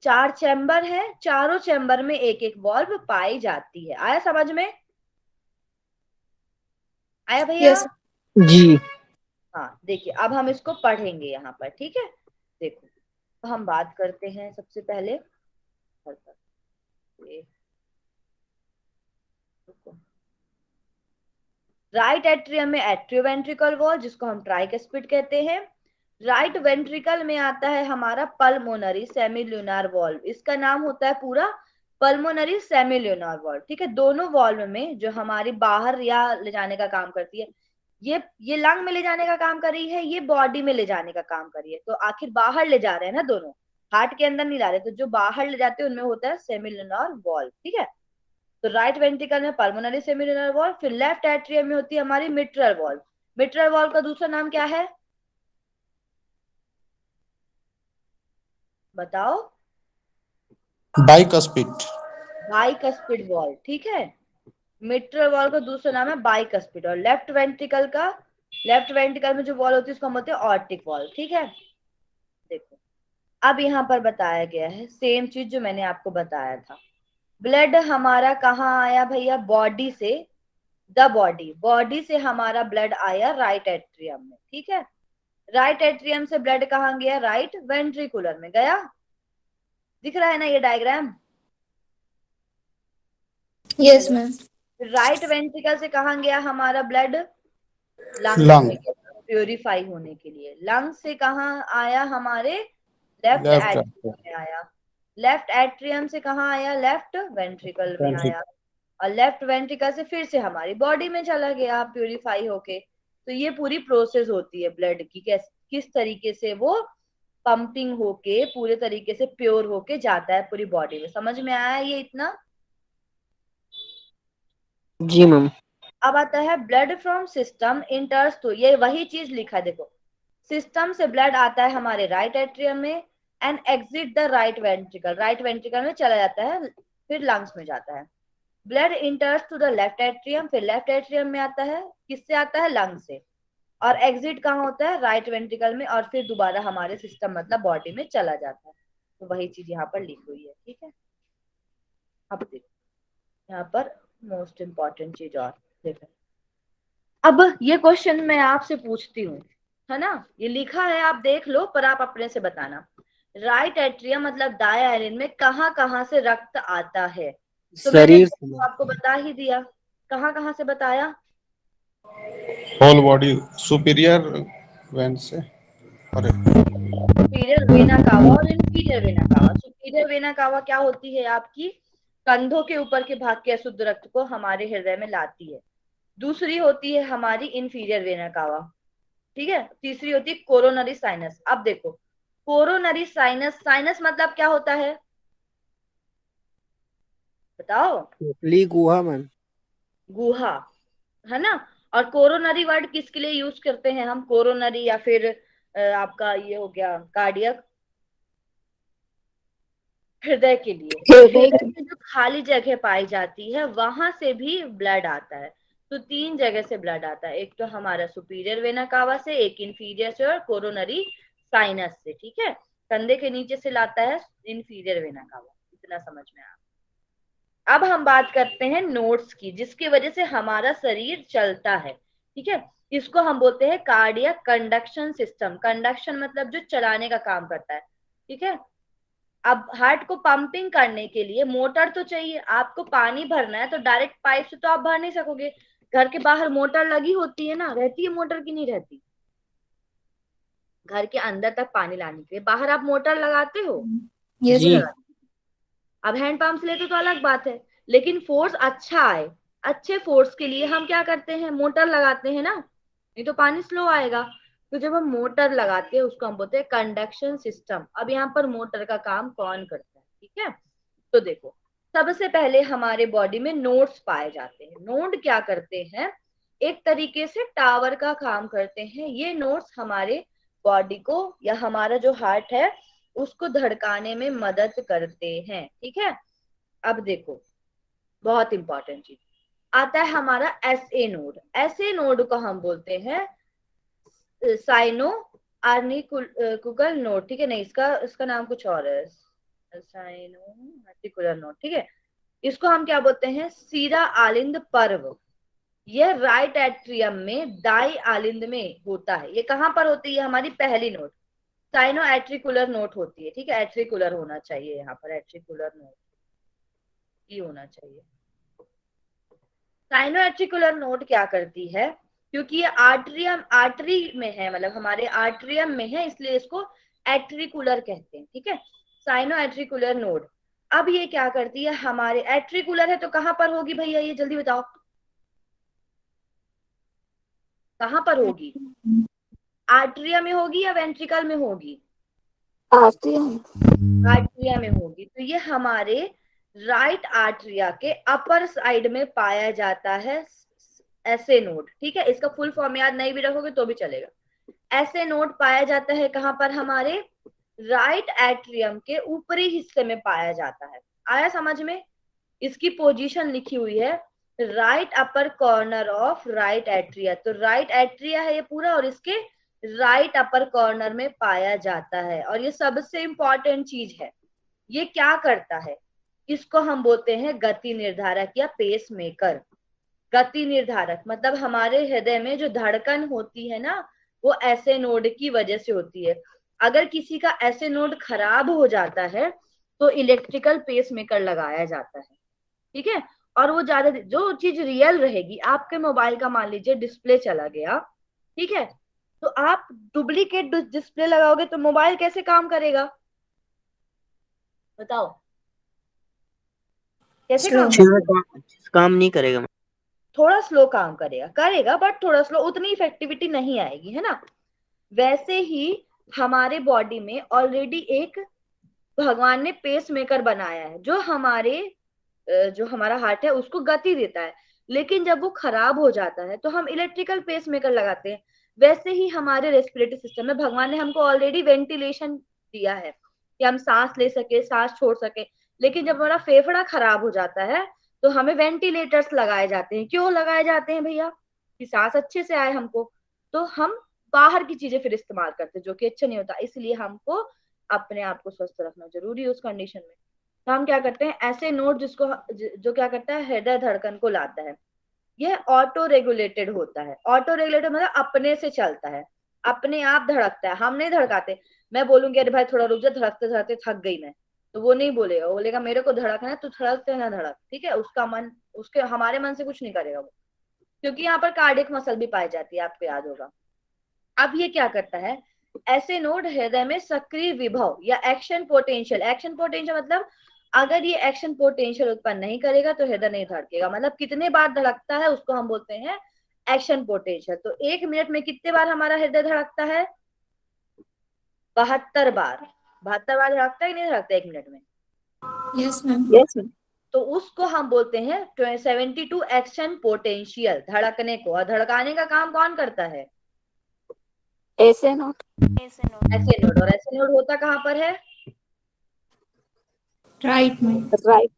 4 चैम्बर है, चारों चैम्बर में एक एक वॉल्व पाई जाती है। आया समझ में? आया भैया? Yes. जी। हाँ, देखिए अब हम इसको पढ़ेंगे यहाँ पर। ठीक है, देखो तो हम बात करते हैं सबसे पहले। राइट एट्रियम में एट्रियोवेंट्रिकल वॉल्व, जिसको हम ट्राइकस्पिड कहते हैं। राइट वेंट्रिकल में आता है हमारा पल्मोनरी सेमिल्यूनार वॉल्व, इसका नाम होता है पूरा पल्मोनरी सेमिल्यूनार वॉल्व। ठीक है, दोनों वॉल्व में जो हमारी बाहर या ले जाने का काम करती है, ये लंग में ले जाने का काम कर रही है, ये बॉडी में ले जाने का काम कर रही है। तो आखिर बाहर ले जा रहे हैं ना दोनों, हार्ट के अंदर नहीं ला रहे। तो जो बाहर ले जाते हैं उनमें होता है सेमिल्यूनार वॉल्व। ठीक है, तो राइट वेंट्रिकल में पल्मोनरी सेमिल्यूनार वॉल्व, फिर लेफ्ट एट्रियम में होती है हमारी मिट्रल वॉल्व। मिट्रल वॉल्व का दूसरा नाम क्या है? बताओ। बाइकस्पिड। Bicuspid valve. ठीक है, मिट्रल वॉल्व का दूसरा नाम है बाइकस्पिड। और लेफ्ट वेंट्रिकल में जो वॉल्व होती है उसको हम बोलते हैं ऑर्टिक वॉल्व। ठीक है, देखो अब यहाँ पर बताया गया है सेम चीज जो मैंने आपको बताया था। ब्लड हमारा कहाँ आया भैया? बॉडी से, बॉडी से हमारा ब्लड आया राइट एट्रियम में। ठीक है, राइट एट्रियम से ब्लड कहाँ गया? राइट वेंट्रिकुलर में गया। दिख रहा है ना ये diagram? Yes ma'am. Right ventricle से कहाँ गया हमारा ब्लड? लंग्स में गया, प्योरीफाई होने के लिए। लंग्स से कहाँ आया? हमारे लेफ्ट एट्रियम में आया। लेफ्ट एट्रियम से कहाँ आया? लेफ्ट वेंट्रिकल में आया। और लेफ्ट वेंट्रिकल से फिर से हमारी बॉडी में चला गया प्योरीफाई होके। तो ये पूरी प्रोसेस होती है ब्लड की, किस तरीके से वो पंपिंग होके पूरे तरीके से प्योर होके जाता है पूरी बॉडी में। समझ में आया ये इतना? जी मैम। अब आता है ब्लड फ्रॉम सिस्टम इंटर्स। तो ये वही चीज लिखा है, देखो सिस्टम से ब्लड आता है हमारे राइट एट्रियम में, and exit the right ventricle, right ventricle में चला जाता है, फिर लंग्स में जाता है। Blood enters to the left atrium, फिर लेफ्ट एट्रियम में आता है, किससे आता है, लंग से, और एग्जिट कहाँ होता है, राइट वेंट्रिकल में, और फिर दोबारा हमारे सिस्टम मतलब बॉडी में चला जाता है। तो वही चीज यहाँ पर लिखी हुई है, ठीक है। अब देखो यहाँ पर मोस्ट इंपॉर्टेंट चीज और देखो, अब ये क्वेश्चन मैं आपसे पूछती हूँ, है ना, ये लिखा है आप देख लो, पर आप अपने से बताना। राइट एट्रियम मतलब दाएं आइलिन में कहाँ कहाँ से रक्त आता है? तो मैंने शरीर से। आपको बता ही दिया, कहाँ कहाँ से बताया, होल बॉडी, सुपीरियर वेन से। अरे सुपीरियर वेना कावा और inferior vena cava. Superior vena cava क्या होती है, आपकी कंधों के ऊपर के भाग के अशुद्ध रक्त को हमारे हृदय में लाती है। दूसरी होती है हमारी इंफीरियर वेना कावा, ठीक है। तीसरी होती है कोरोनरी साइनस। अब देखो कोरोनरी साइनस, साइनस मतलब क्या होता है बताओ, खोपड़ी गुहा मैम। गुहा, है ना। और कोरोनरी वर्ड किसके लिए यूज करते हैं हम, कोरोनरी या फिर आपका ये हो गया कार्डियक, हृदय के लिए। हृदय हृदय की। में जो खाली जगह पाई जाती है वहां से भी ब्लड आता है। तो 3 जगह से ब्लड आता है, एक तो हमारा सुपीरियर वेना कावा से, एक इंफीरियर से, और कोरोनरी साइनस से, ठीक है। कंधे के नीचे से लाता है इंफीरियर वेना कावा, इतना समझ में आया। अब हम बात करते हैं नोड्स की, जिसकी वजह से हमारा शरीर चलता है, ठीक है। इसको हम बोलते हैं कार्डियक कंडक्शन सिस्टम। कंडक्शन मतलब जो चलाने का काम करता है, ठीक है। अब हार्ट को पंपिंग करने के लिए मोटर तो चाहिए, आपको पानी भरना है तो डायरेक्ट पाइप से तो आप भर नहीं सकोगे, घर के बाहर मोटर लगी होती है ना, रहती है मोटर की नहीं रहती, घर के अंदर तक पानी लाने के लिए बाहर आप मोटर लगाते हो, यस जी। लगाते हो। अब हैंड पंप से लेते तो अलग बात है, लेकिन फोर्स अच्छा आए, अच्छे फोर्स के लिए हम क्या करते हैं, मोटर लगाते हैं ना, नहीं तो पानी स्लो आएगा। तो जब हम मोटर लगाते हैं उसको हम बोलते हैं कंडक्शन सिस्टम। अब यहाँ पर मोटर का काम कौन करता है, ठीक है। तो देखो सबसे पहले हमारे बॉडी में नोड्स पाए जाते हैं। नोड क्या करते हैं, एक तरीके से टावर का काम करते हैं। ये नोड्स हमारे बॉडी को या हमारा जो हार्ट है उसको धड़काने में मदद करते हैं, ठीक है। अब देखो बहुत इंपॉर्टेंट चीज आता है हमारा एसए नोड। एसए नोड को हम बोलते हैं साइनो आर्निकुलर नोड, ठीक है। नहीं, इसका नाम कुछ और है, साइनो आर्टिकुलर नोड, ठीक है। इसको हम क्या बोलते हैं, सीरा आलिंद पर्व। यह राइट एट्रियम में दाई आलिंद में होता है। ये कहाँ पर होती है, हमारी पहली नोड साइनो एट्रिकुलर नोट होती है, ठीक है। एट्रिकुलर होना चाहिए यहाँ पर, एट्रिकुलर नोट ही होना चाहिए। साइनो एट्रिकुलर नोट क्या करती है, क्योंकि ये आर्टरी में है, मतलब हमारे आर्ट्रियम में है, इसलिए इसको एट्रिकुलर कहते हैं, ठीक है। Sino auricular node. अब ये क्या करती है, हमारे एट्रिकुलर है तो कहाँ पर होगी भैया, ये जल्दी बताओ कहाँ पर होगी, आर्ट्रिया में होगी या वेंट्रिकल में होगी, आर्ट्रिया में होगी। तो ये हमारे राइट आर्ट्रिया के अपर साइड में पाया जाता है ऐसे नोड, ठीक है। इसका फुल फॉर्म याद नहीं भी रखोगे तो भी चलेगा। ऐसे नोड पाया जाता है कहाँ पर, हमारे राइट एट्रियम के ऊपरी हिस्से में पाया जाता है। आया समझ में, इसकी पोजीशन लिखी हुई है right upper corner of right atria. तो राइट एट्रिया है ये पूरा, और इसके राइट अपर कॉर्नर में पाया जाता है। और ये सबसे इंपॉर्टेंट चीज है, ये क्या करता है, इसको हम बोलते हैं गति निर्धारक या पेस मेकर। गति निर्धारक मतलब हमारे हृदय में जो धड़कन होती है ना, वो ऐसे नोड की वजह से होती है। अगर किसी का ऐसे नोड खराब हो जाता है तो इलेक्ट्रिकल पेस मेकर लगाया जाता है, ठीक है। और वो ज्यादा जो चीज रियल रहेगी, आपके मोबाइल का मान लीजिए डिस्प्ले चला गया, ठीक है, तो आप डुप्लीकेट डिस्प्ले लगाओगे तो मोबाइल कैसे काम करेगा बताओ, कैसे काम करेगा, काम नहीं करेगा मैम। थोड़ा स्लो काम करेगा बट थोड़ा स्लो, उतनी इफेक्टिविटी नहीं आएगी, है ना। वैसे ही हमारे बॉडी में ऑलरेडी एक भगवान ने पेस मेकर बनाया है, जो हमारा हार्ट है उसको गति देता है। लेकिन जब वो खराब हो जाता है तो हम इलेक्ट्रिकल पेस मेकर लगाते हैं। वैसे ही हमारे रेस्पिरेटरी सिस्टम में भगवान ने हमको ऑलरेडी वेंटिलेशन दिया है, कि हम सांस ले सके, सांस छोड़ सके। लेकिन जब हमारा फेफड़ा खराब हो जाता है तो हमें वेंटिलेटर्स लगाए जाते हैं। क्यों लगाए जाते हैं भैया? कि सांस अच्छे से आए हमको। तो हम बाहर की चीजें फिर इस्तेमाल करते हैं जो कि अच्छा नहीं होता, इसलिए हमको अपने आप को स्वस्थ रखना जरूरी है उस कंडीशन में। तो हम क्या करते हैं, ऐसे नोड जिसको जो क्या करता है, हृदय धड़कन को लाता है। यह ऑटो रेगुलेटेड होता है। ऑटो रेगुलेटेड मतलब अपने से चलता है, अपने आप धड़कता है, हम नहीं धड़काते। मैं बोलूंगी अरे भाई थोड़ा रुक जा, धड़कते धड़कते थक गई मैं, तो वो नहीं बोलेगा, वो बोलेगा मेरे को धड़कना है, तू धड़कते ना धड़क, ठीक है। उसका मन, उसके हमारे मन से कुछ नहीं करेगा वो, क्योंकि यहाँ पर कार्डियक मसल भी पाई जाती है, आपको याद होगा। अब ये क्या करता है, ऐसे नोड हृदय में सक्रिय विभव या एक्शन पोटेंशियल, एक्शन पोटेंशियल मतलब अगर ये एक्शन पोटेंशियल उत्पन्न नहीं करेगा तो हृदय नहीं धड़केगा। मतलब कितने बार धड़कता है उसको हम बोलते हैं एक्शन पोटेंशियल। तो 1 मिनट में कितने बार हमारा हृदय धड़कता है? 72 बार। 72 बार धड़कता है कि नहीं धड़कता 1 मिनट में? Yes ma'am. Yes, ma'am. तो उसको हम बोलते हैं 72 एक्शन पोटेंशियल, धड़कने को। और धड़काने का काम कौन करता है? ऐसे नोट। ऐसे नोड। और ऐसे नोड होता कहाँ पर है? राइट में। राइट।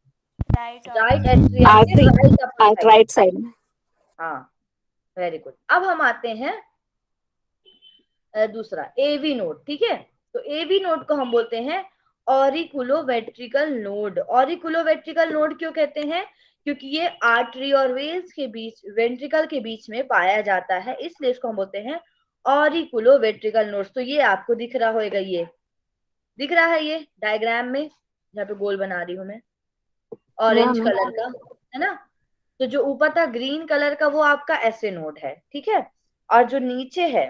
राइट एट्रियम के right upper side. Right side में। हाँ, वेरी गुड। अब हम आते हैं दूसरा एवी नोड, ठीक है। तो एवी नोड को हम बोलते हैं ऑरिकुलोवेंट्रिकल नोड। ऑरिकुलोवेंट्रिकल नोड क्यों कहते हैं? क्योंकि ये आर्टरी और वेन्स के बीच, वेंट्रिकल के बीच में पाया जाता है, इसलिए इसको हम बोलते हैं ऑरिकुलोवेंट्रिकल नोड। तो ये आपको दिख रहा होगा, ये दिख रहा है ये डायग्राम में, जहाँ पे गोल बना रही हूं मैं, ऑरेंज Yeah, कलर का, है ना। तो जो ऊपर था ग्रीन कलर का वो आपका ऐसे नोड है, ठीक है। और जो नीचे है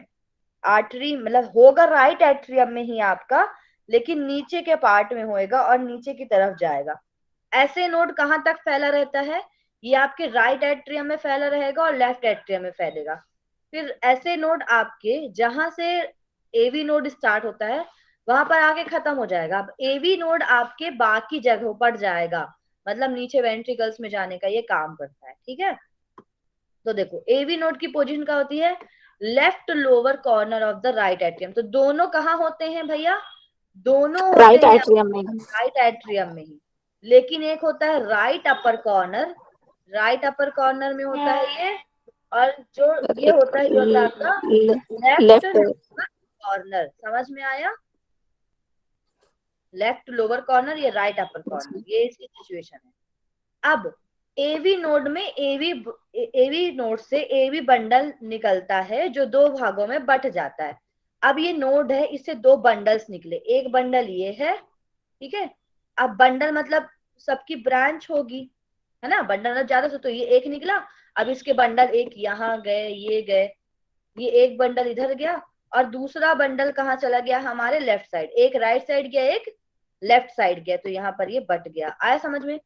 आर्टरी, मतलब होगा राइट एट्रियम में ही आपका, लेकिन नीचे के पार्ट में होएगा और नीचे की तरफ जाएगा। ऐसे नोड कहाँ तक फैला रहता है? ये आपके राइट एट्रियम में फैला रहेगा और लेफ्ट एट्रियम में फैलेगा। फिर ऐसे नोड आपके जहां से एवी नोड स्टार्ट होता है वहां पर आके खत्म हो जाएगा। अब एवी नोड आपके बाकी जगहों पर जाएगा, मतलब नीचे वेंट्रिकल्स में जाने का ये काम करता है, ठीक है। तो देखो एवी नोड की पोजीशन क्या होती है? Left lower corner of the right atrium. तो दोनों कहाँ होते हैं भैया? दोनों होते राइट हैं एट्रियम में। राइट एट्रियम में ही, लेकिन एक होता है right upper corner, right upper corner में होता है ये। और जो ये होता है, ये होता है आपका लेफ्ट लेफ्ट। कॉर्नर। समझ में आया? लेफ्ट लोअर कॉर्नर, ये राइट अपर कॉर्नर, ये इसकी सिचुएशन है। अब एवी नोड में एवी नोड से एवी बंडल निकलता है जो 2 भागों में बट जाता है। अब ये नोड है, इससे 2 बंडल्स निकले, एक बंडल ये है, ठीक है। अब बंडल मतलब सबकी ब्रांच होगी, है ना, बंडल मतलब ज्यादा से, तो ये एक निकला। अब इसके बंडल एक यहाँ गए, ये गए, ये एक बंडल इधर गया और दूसरा बंडल कहाँ चला गया? हमारे लेफ्ट साइड। एक राइट साइड गया, एक लेफ्ट साइड गया, तो यहाँ पर ये बट गया। आया समझ में?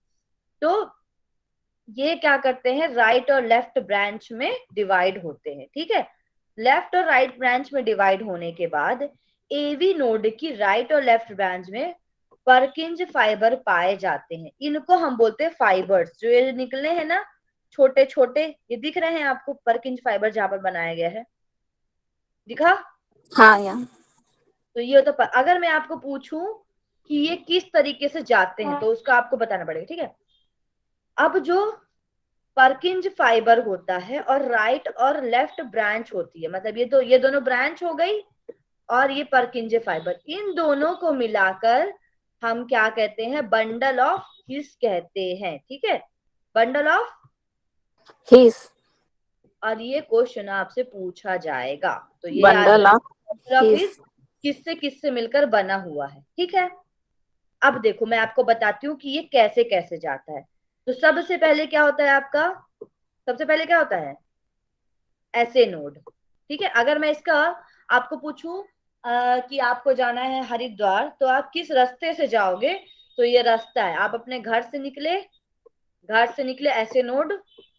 तो ये क्या करते हैं, राइट और लेफ्ट ब्रांच में डिवाइड होते हैं, ठीक है। लेफ्ट और राइट ब्रांच में डिवाइड होने के बाद एवी नोड की राइट और लेफ्ट ब्रांच में परकिंज फाइबर पाए जाते हैं। इनको हम बोलते हैं फाइबर्स। जो ये निकले हैं ना छोटे छोटे, ये दिख रहे हैं आपको परकिंज फाइबर जहां पर बनाया गया है, दिखा? हाँ, या तो ये होता अगर मैं आपको पूछूं कि ये किस तरीके से जाते हैं तो उसका आपको बताना पड़ेगा, ठीक है। अब जो परकिंज फाइबर होता है और राइट और लेफ्ट ब्रांच होती है, मतलब ये दोनों ब्रांच हो गई और ये परकिंज फाइबर, इन दोनों को मिलाकर हम क्या कहते हैं? बंडल ऑफ हिस कहते हैं, ठीक है। Bundle of His. और ये क्वेश्चन आपसे पूछा जाएगा, तो ये bundle of bundle of His. His किससे किससे मिलकर बना हुआ है, ठीक है। अब देखो मैं आपको बताती हूँ कि ये कैसे कैसे जाता है। तो सबसे पहले क्या होता है आपका? सबसे पहले क्या होता है? ऐसे नोड, ठीक है। अगर मैं इसका आपको पूछूं कि आपको जाना है हरिद्वार, तो आप किस रास्ते से जाओगे? तो ये रास्ता है, आप अपने घर से निकले ऐसे नोड,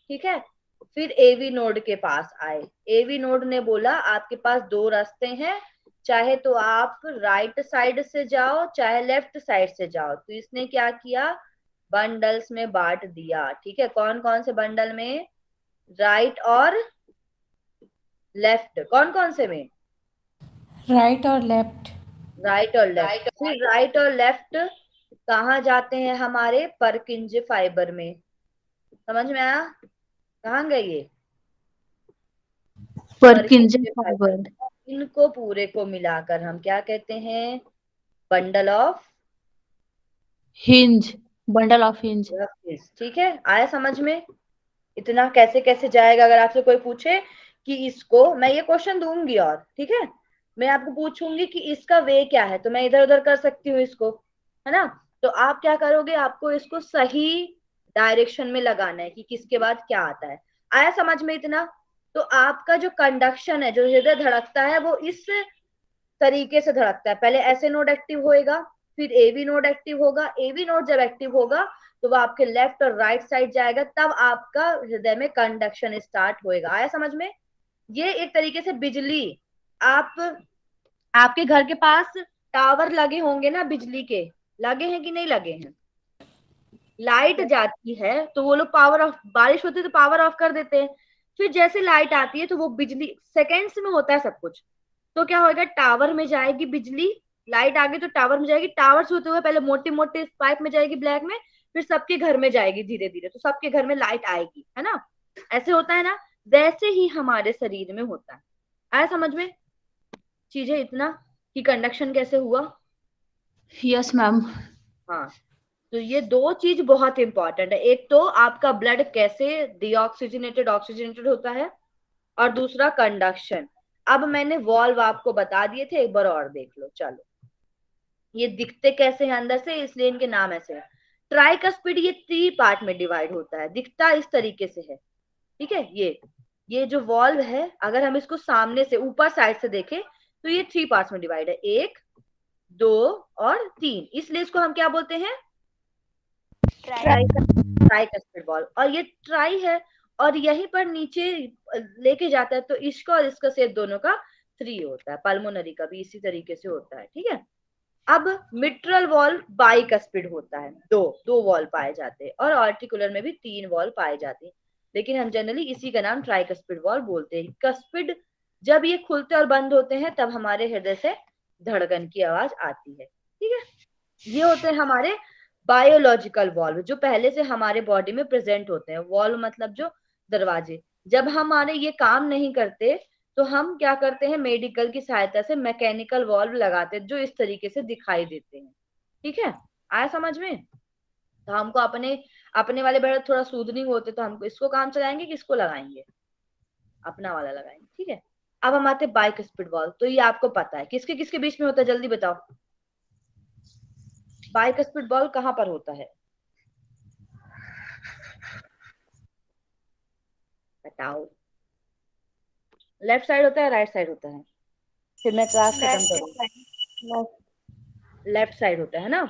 ठीक है। फिर एवी नोड के पास आए। एवी नोड ने बोला आपके पास 2 रास्ते हैं, चाहे तो आप राइट साइड से जाओ चाहे लेफ्ट साइड से जाओ। तो इसने क्या किया? बंडल्स में बांट दिया, ठीक है। कौन कौन से बंडल में? राइट और लेफ्ट। कौन कौन से में? राइट और लेफ्ट। राइट और लेफ्ट। फिर राइट और लेफ्ट कहाँ जाते हैं? हमारे परकिंजे फाइबर में। समझ में आया? कहाँ गए ये? परकिंजे परकिंजे फाइबर। फाइबर। इनको पूरे को मिलाकर हम क्या कहते हैं? Bundle of hinge, bundle of hinge. ठीक है, आया समझ में? इतना कैसे कैसे जाएगा? अगर आपसे कोई पूछे कि इसको, मैं ये क्वेश्चन दूंगी और ठीक है, मैं आपको पूछूंगी कि इसका वे क्या है, तो मैं इधर उधर कर सकती हूँ इसको, है ना? तो आप क्या करोगे? आपको इसको सही डायरेक्शन में लगाना है कि किसके बाद क्या आता है। आया समझ में इतना? तो आपका जो कंडक्शन है, जो हृदय धड़कता है, वो इस तरीके से धड़कता है। पहले ऐसे नोड एक्टिव होएगा, फिर एवी नोड एक्टिव होगा। एवी नोड जब एक्टिव होगा तो वो आपके लेफ्ट और राइट साइड जाएगा, तब आपका हृदय में कंडक्शन स्टार्ट होएगा। आया समझ में? ये एक तरीके से बिजली, आप आपके घर के पास टावर लगे होंगे ना, बिजली के, लगे हैं कि नहीं लगे हैं? लाइट जाती है तो वो लोग पावर ऑफ, बारिश होती है तो पावर ऑफ कर देते हैं। फिर जैसे लाइट आती है तो वो बिजली, सेकेंड्स में होता है सब कुछ। तो क्या होगा? टावर में जाएगी बिजली, लाइट आ गई तो टावर में जाएगी, टावर से होते हुए पहले मोटे मोटे पाइप में जाएगी ब्लैक में, फिर सबके घर में जाएगी धीरे धीरे, तो सबके घर में लाइट आएगी, है ना? ऐसे होता है ना? वैसे ही हमारे शरीर में होता है। आया समझ में चीजें इतना कि कंडक्शन कैसे हुआ? Yes ma'am. हाँ, तो ये दो चीज बहुत इंपॉर्टेंट है। एक तो आपका ब्लड कैसे डीऑक्सीजनेटेड ऑक्सीजनेटेड होता है, और दूसरा कंडक्शन। अब मैंने वॉल्व आपको बता दिए थे, एक बार और देख लो। चलो, ये दिखते कैसे हैं अंदर से, इसलिए इनके नाम ऐसे हैं। ट्राइकस्पिड ये 3 पार्ट में डिवाइड होता है, दिखता इस तरीके से है, ठीक है? ये जो वॉल्व है, अगर हम इसको सामने से ऊपर साइड से देखें तो ये 3 पार्ट्स में डिवाइड है, 1 2 और 3, इसलिए इसको हम क्या बोलते हैं? Tricuspid valve. और ये ट्राई है, और यहीं पर नीचे लेके जाता है, तो इसका और इसका शेप दोनों का 3 होता है। पल्मोनरी का भी इसी तरीके से होता है, ठीक है? अब मिट्रल वॉल्व बाइकस्पिड होता है, दो दो वॉल्व पाए जाते हैं, और आर्टिकुलर में भी 3 वॉल्व पाए जाते हैं, लेकिन हम जनरली इसी का नाम ट्राइकस्पिड वॉल्व बोलते हैं। कस्पिड, जब ये खुलते और बंद होते हैं तब हमारे हृदय से धड़कन की आवाज आती है, ठीक है? ये होते हैं हमारे बायोलॉजिकल वॉल्व, जो पहले से हमारे बॉडी में प्रेजेंट होते हैं। वॉल्व मतलब जो दरवाजे। जब हमारे ये काम नहीं करते तो हम क्या करते हैं? मेडिकल की सहायता से मैकेनिकल वॉल्व लगाते हैं, जो इस तरीके से दिखाई देते हैं, ठीक है? आया समझ में? तो हमको अपने अपने वाले बेड़ थोड़ा सूदनिंग होते तो हमको इसको काम चलाएंगे कि इसको लगाएंगे? अपना वाला लगाएंगे, ठीक है? अब हम आते हैं बाइक स्पीड वॉल्व। तो ये आपको पता है किसके किसके बीच में होता है, जल्दी बताओ। बाइक स्पीड वॉल्व कहाँ पर होता है? बताओ। लेफ्ट साइड होता है, राइट साइड होता है? फिर मैं क्लास खत्म करूँ। लेफ्ट साइड होता है ना?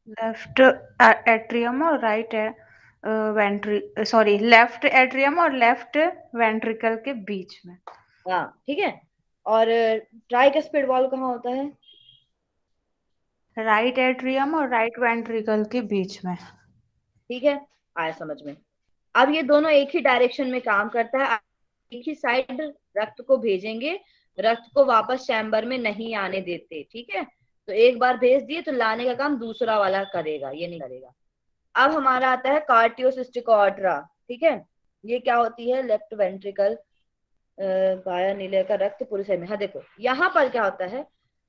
लेफ्ट एट्रियम और राइट वेंट्री सॉरी लेफ्ट एट्रियम और लेफ्ट वेंट्रिकल के बीच में। हाँ, ठीक है। और ट्राइकस्पिड वॉल्व कहाँ होता है? राइट एट्रियम और राइट वेंट्रिकल के बीच में। ठीक है, आया समझ में? अब ये दोनों एक ही डायरेक्शन में काम करता है, एक ही साइड रक्त को भेजेंगे, रक्त को वापस चैम्बर में नहीं आने देते, ठीक है? तो एक बार भेज दिए तो लाने का काम दूसरा वाला करेगा, ये नहीं करेगा। अब हमारा आता है कार्डियोसिस्टिक आर्टरा, ठीक है? ये क्या होती है? लेफ्ट वेंट्रिकल, बाया नीले का रक्त पूरे शरीर में। हाँ देखो, यहाँ पर क्या होता है,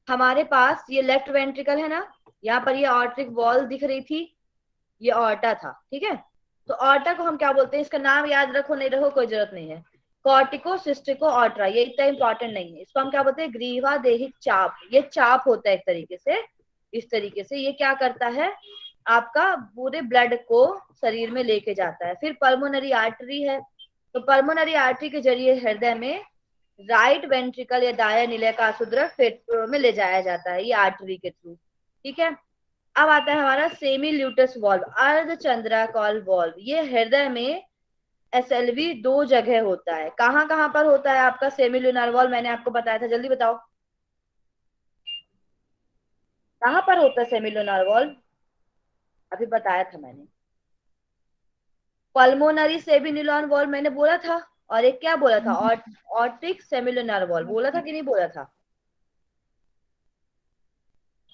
हमारे पास ये लेफ्ट वेंट्रिकल है ना, यहाँ पर ये आर्टरिक वॉल दिख रही थी, ये ऑर्टा था, ठीक है? तो ऑर्टा को हम क्या बोलते हैं? इसका नाम याद रखो, नहीं रखो कोई जरूरत नहीं है। कॉर्टिको सिस्टिको ऑर्ट्रा, ये इतना इंपॉर्टेंट नहीं है। इसको हम क्या बोलते हैं? ग्रीवा देहिक चाप। ये चाप होता है एक तरीके से, इस तरीके से। ये क्या करता है? आपका पूरे ब्लड को शरीर में लेके जाता है। फिर पल्मोनरी आर्टरी है, तो पल्मोनरी आर्टरी के जरिए हृदय में राइट वेंट्रिकल या दाया नीले का अशुद्रक फेफड़ों में ले जाया जाता है, ये आर्टरी के थ्रू, ठीक है? अब आता है हमारा सेमी ल्यूटस वॉल्व, अर्धचंद्राकार वॉल्व। ये हृदय में एसएलवी 2 जगह होता है। कहाँ कहाँ पर होता है आपका सेमी ल्यूनर वॉल्व? मैंने आपको बताया था, जल्दी बताओ। कहाँ पर होता है सेमी ल्यूनर वॉल्व? अभी बताया था मैंने। पल्मोनरी सेमी ल्यूनर वॉल्व मैंने बोला था, और एक क्या बोला था? ऑर्टिक सेमी ल्यूनर वॉल्व बोला था कि नहीं बोला था?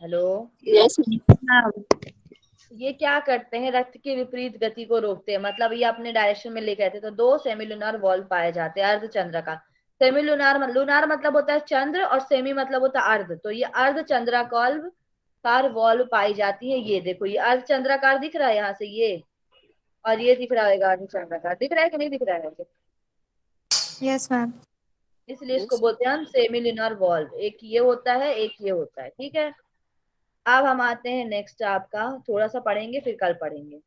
Hello, Yes, ma'am. हाँ, ये क्या करते हैं, रक्त की विपरीत गति को रोकते हैं। मतलब ये अपने डायरेक्शन में ले गए थे, तो दो सेमिलुनार वॉल्व पाए जाते हैं अर्धचंद्राकार। सेमिलुनार लुनार मतलब होता है चंद्र, और सेमी मतलब होता है अर्ध। तो ये अर्धचंद्राकार कार वॉल्व पाई जाती है। ये देखो, ये अर्धचंद्राकार दिख रहा है यहाँ से, ये और ये दिख रहा है अर्धचंद्राकार। दिख रहा है कि नहीं दिख रहा है? Yes, ma'am. इसलिए इसको बोलते हैं हम सेमिलुनार वॉल्व। एक ये होता है, एक ये होता है, ठीक है। अब हम आते हैं नेक्स्ट, आपका थोड़ा सा पढ़ेंगे फिर कल पढ़ेंगे,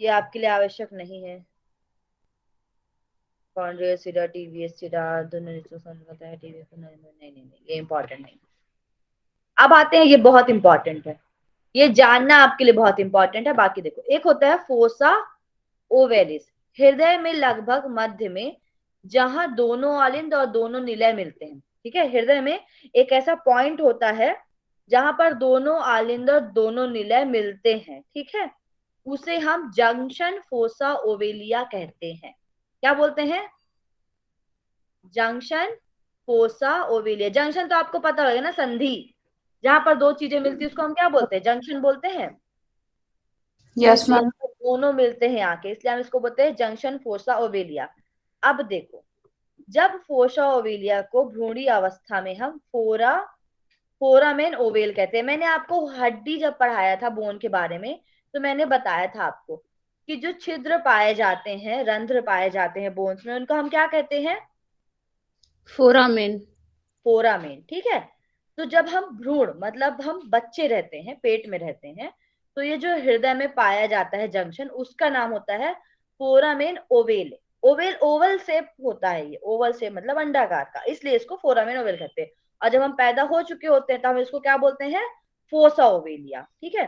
ये आपके लिए आवश्यक नहीं है। कॉन्ड्रियल सीडा, टीवीएस सीडा, दोनों बताया टीवीएस, नहीं नहीं नहीं, ये इंपॉर्टेंट नहीं। अब आते हैं, ये बहुत इंपॉर्टेंट है, ये जानना आपके लिए बहुत इंपॉर्टेंट है। बाकी देखो, एक होता है फोसा ओवेलिस, हृदय में लगभग मध्य में, जहां दोनों आलिंद और दोनों निलय मिलते हैं। ठीक है, हृदय में एक ऐसा पॉइंट होता है जहां पर दोनों आलिंद और दोनों निलय मिलते हैं। ठीक है, उसे हम जंक्शन फोसा ओवेलिया कहते हैं। क्या बोलते हैं? Junction fossa ओवेलिया। जंक्शन तो आपको पता होगा ना, संधि, जहां पर दो चीजें मिलती है उसको हम क्या बोलते हैं? जंक्शन बोलते हैं। यस तो मैम। यहाँ दोनों मिलते हैं आके, इसलिए हम इसको बोलते हैं जंक्शन फोसा ओवेलिया। अब देखो, जब फोसा ओवेलिया को भ्रूणी अवस्था में हम फोरामेन ओवेल कहते हैं। मैंने आपको हड्डी जब पढ़ाया था बोन के बारे में, तो मैंने बताया था आपको कि जो छिद्र पाए जाते हैं, रंध्र पाए जाते हैं बोन्स में, उनको हम क्या कहते हैं? फोरामेन। फोरामेन। ठीक है, तो जब हम भ्रूण मतलब हम बच्चे रहते हैं, पेट में रहते हैं, तो ये जो हृदय में पाया जाता है जंक्शन, उसका नाम होता है foramen ovale. Oval Oval shape होता है, ये ओवल शेप मतलब अंडाकार का, इसलिए इसको फोरामेन ओवेल कहते हैं। और जब हम पैदा हो चुके होते हैं तो हम इसको क्या बोलते हैं? फोसा ओवेलिया। ठीक है,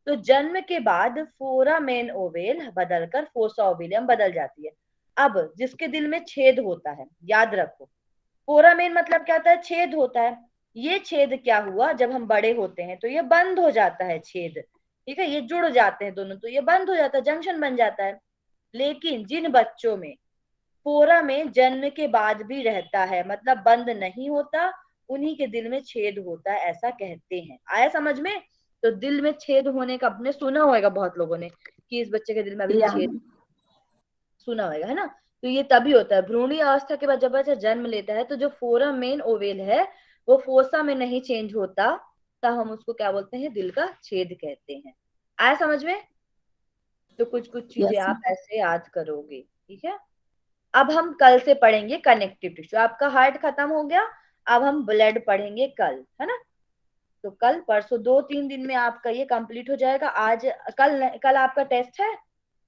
तो जन्म के बाद फोरामेन ओवेल बदलकर फोसा ओवेलियम बदल जाती है। अब जिसके दिल में छेद होता है, याद रखो, फोरामेन मतलब क्या होता है? छेद होता है। ये छेद क्या हुआ, जब हम बड़े होते हैं तो ये बंद हो जाता है छेद। ठीक है, ये जुड़ जाते हैं दोनों, तो ये बंद हो जाता है, जंक्शन बन जाता है। लेकिन जिन बच्चों में फोरामेन जन्म के बाद भी रहता है, मतलब बंद नहीं होता, उन्हीं के दिल में छेद होता है, ऐसा कहते हैं। आया समझ में? तो दिल में छेद होने का आपने सुना होगा बहुत लोगों ने, कि इस बच्चे के दिल में अभी भी Yeah, छेद, ma'am. सुना होगा, है ना? तो ये तभी होता है, भ्रूणी अवस्था के बाद जब बच्चा जन्म लेता है, तो जो फोरामेन ओवेल है वो फोसा में नहीं चेंज होता, तब हम उसको क्या बोलते हैं? दिल का छेद कहते हैं। आया समझ में? तो कुछ कुछ चीजें Yes, आप ma'am. ऐसे याद करोगे, ठीक है। अब हम कल से पढ़ेंगे कनेक्टिव टिश्यू। आपका हार्ट खत्म हो गया, अब हम ब्लड पढ़ेंगे कल, है ना? तो कल परसों 2-3 दिन में आपका ये कंप्लीट हो जाएगा। आज कल आपका टेस्ट है।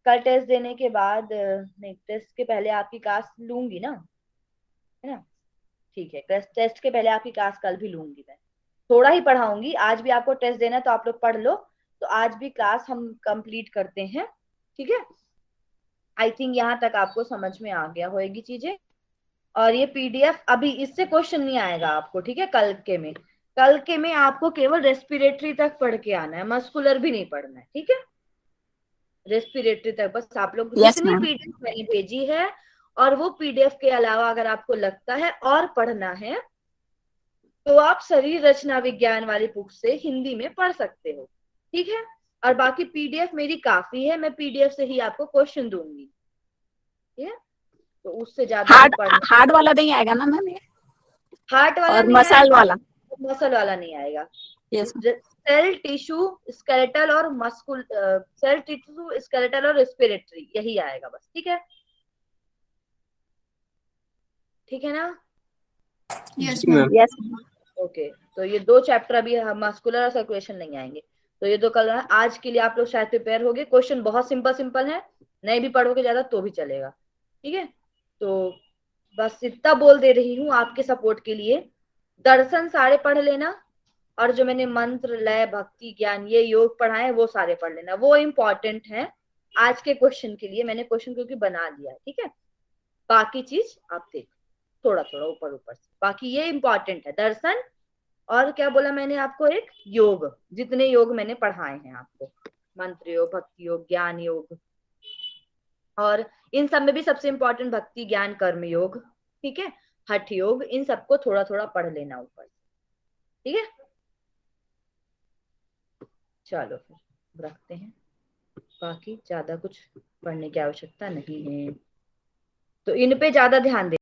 कल टेस्ट देने के बाद, नहीं, टेस्ट के पहले आपकी क्लास लूंगी ना, है ना? ठीक है, टेस्ट के पहले आपकी क्लास कल भी लूंगी मैं। थोड़ा ही पढ़ाऊंगी, आज भी आपको टेस्ट देना है तो आप लोग पढ़ लो। तो आज भी क्लास हम कंप्लीट करते हैं, ठीक है। आई थिंक यहाँ तक आपको समझ में आ गया होगी चीजें। और ये पीडीएफ, अभी इससे क्वेश्चन नहीं आएगा आपको, ठीक है। कल के में आपको केवल रेस्पिरेटरी तक पढ़ के आना है, मस्कुलर भी नहीं पढ़ना है, ठीक है। रेस्पिरेटरी तक बस आप लोग, Yes, जितनी ma'am. पीडीएफ मैंने भेजी है, और वो पीडीएफ के अलावा अगर आपको लगता है और पढ़ना है, तो आप शरीर रचना विज्ञान वाली बुक से हिंदी में पढ़ सकते हो, ठीक है। और बाकी पीडीएफ मेरी काफी है, मैं पीडीएफ से ही आपको क्वेश्चन दूंगी, ठीक है। तो उससे ज्यादा भी हार्ड पढ़ना, हार्ड वाला नहीं आएगा ना मैम ये? हार्ट वाला और नहीं मसाल आएगा, वाला? मसल वाला नहीं आएगा। यस। सेल टिश्यू स्केलेटल और मस्कुल, सेल टिश्यू स्केलेटल और रेस्पिरेटरी, यही आएगा बस, ठीक है। ठीक है ना? Yes, जी ma'am. मैम। यस। ओके, तो ये 2 चैप्टर अभी मस्कुलर और सर्कुलेशन नहीं आएंगे, तो ये 2 कल है। आज के लिए आप लोग शायद प्रिपेयर होगे, क्वेश्चन बहुत सिंपल सिंपल है, नहीं भी पढ़ोगे ज्यादा तो भी चलेगा, ठीक है। तो बस इतना बोल दे रही हूँ आपके सपोर्ट के लिए। दर्शन सारे पढ़ लेना, और जो मैंने मंत्र, लय, भक्ति, ज्ञान, ये योग पढ़ाए वो सारे पढ़ लेना, वो इम्पोर्टेंट है आज के क्वेश्चन के लिए। मैंने क्वेश्चन क्योंकि बना दिया है, ठीक है। बाकी चीज आप देख, थोड़ा थोड़ा ऊपर ऊपर से, बाकी ये इंपॉर्टेंट है, दर्शन। और क्या बोला मैंने आपको? एक योग, जितने योग मैंने पढ़ाए हैं आपको, मंत्र योग, भक्ति योग, ज्ञान योग, और इन सब में भी सबसे इंपॉर्टेंट भक्ति, ज्ञान, कर्म योग, ठीक है, हठ योग, इन सबको थोड़ा थोड़ा पढ़ लेना ऊपर से, ठीक है, चलो फिर रखते हैं, बाकी ज्यादा कुछ पढ़ने की आवश्यकता नहीं है, तो इन पे ज्यादा ध्यान दे।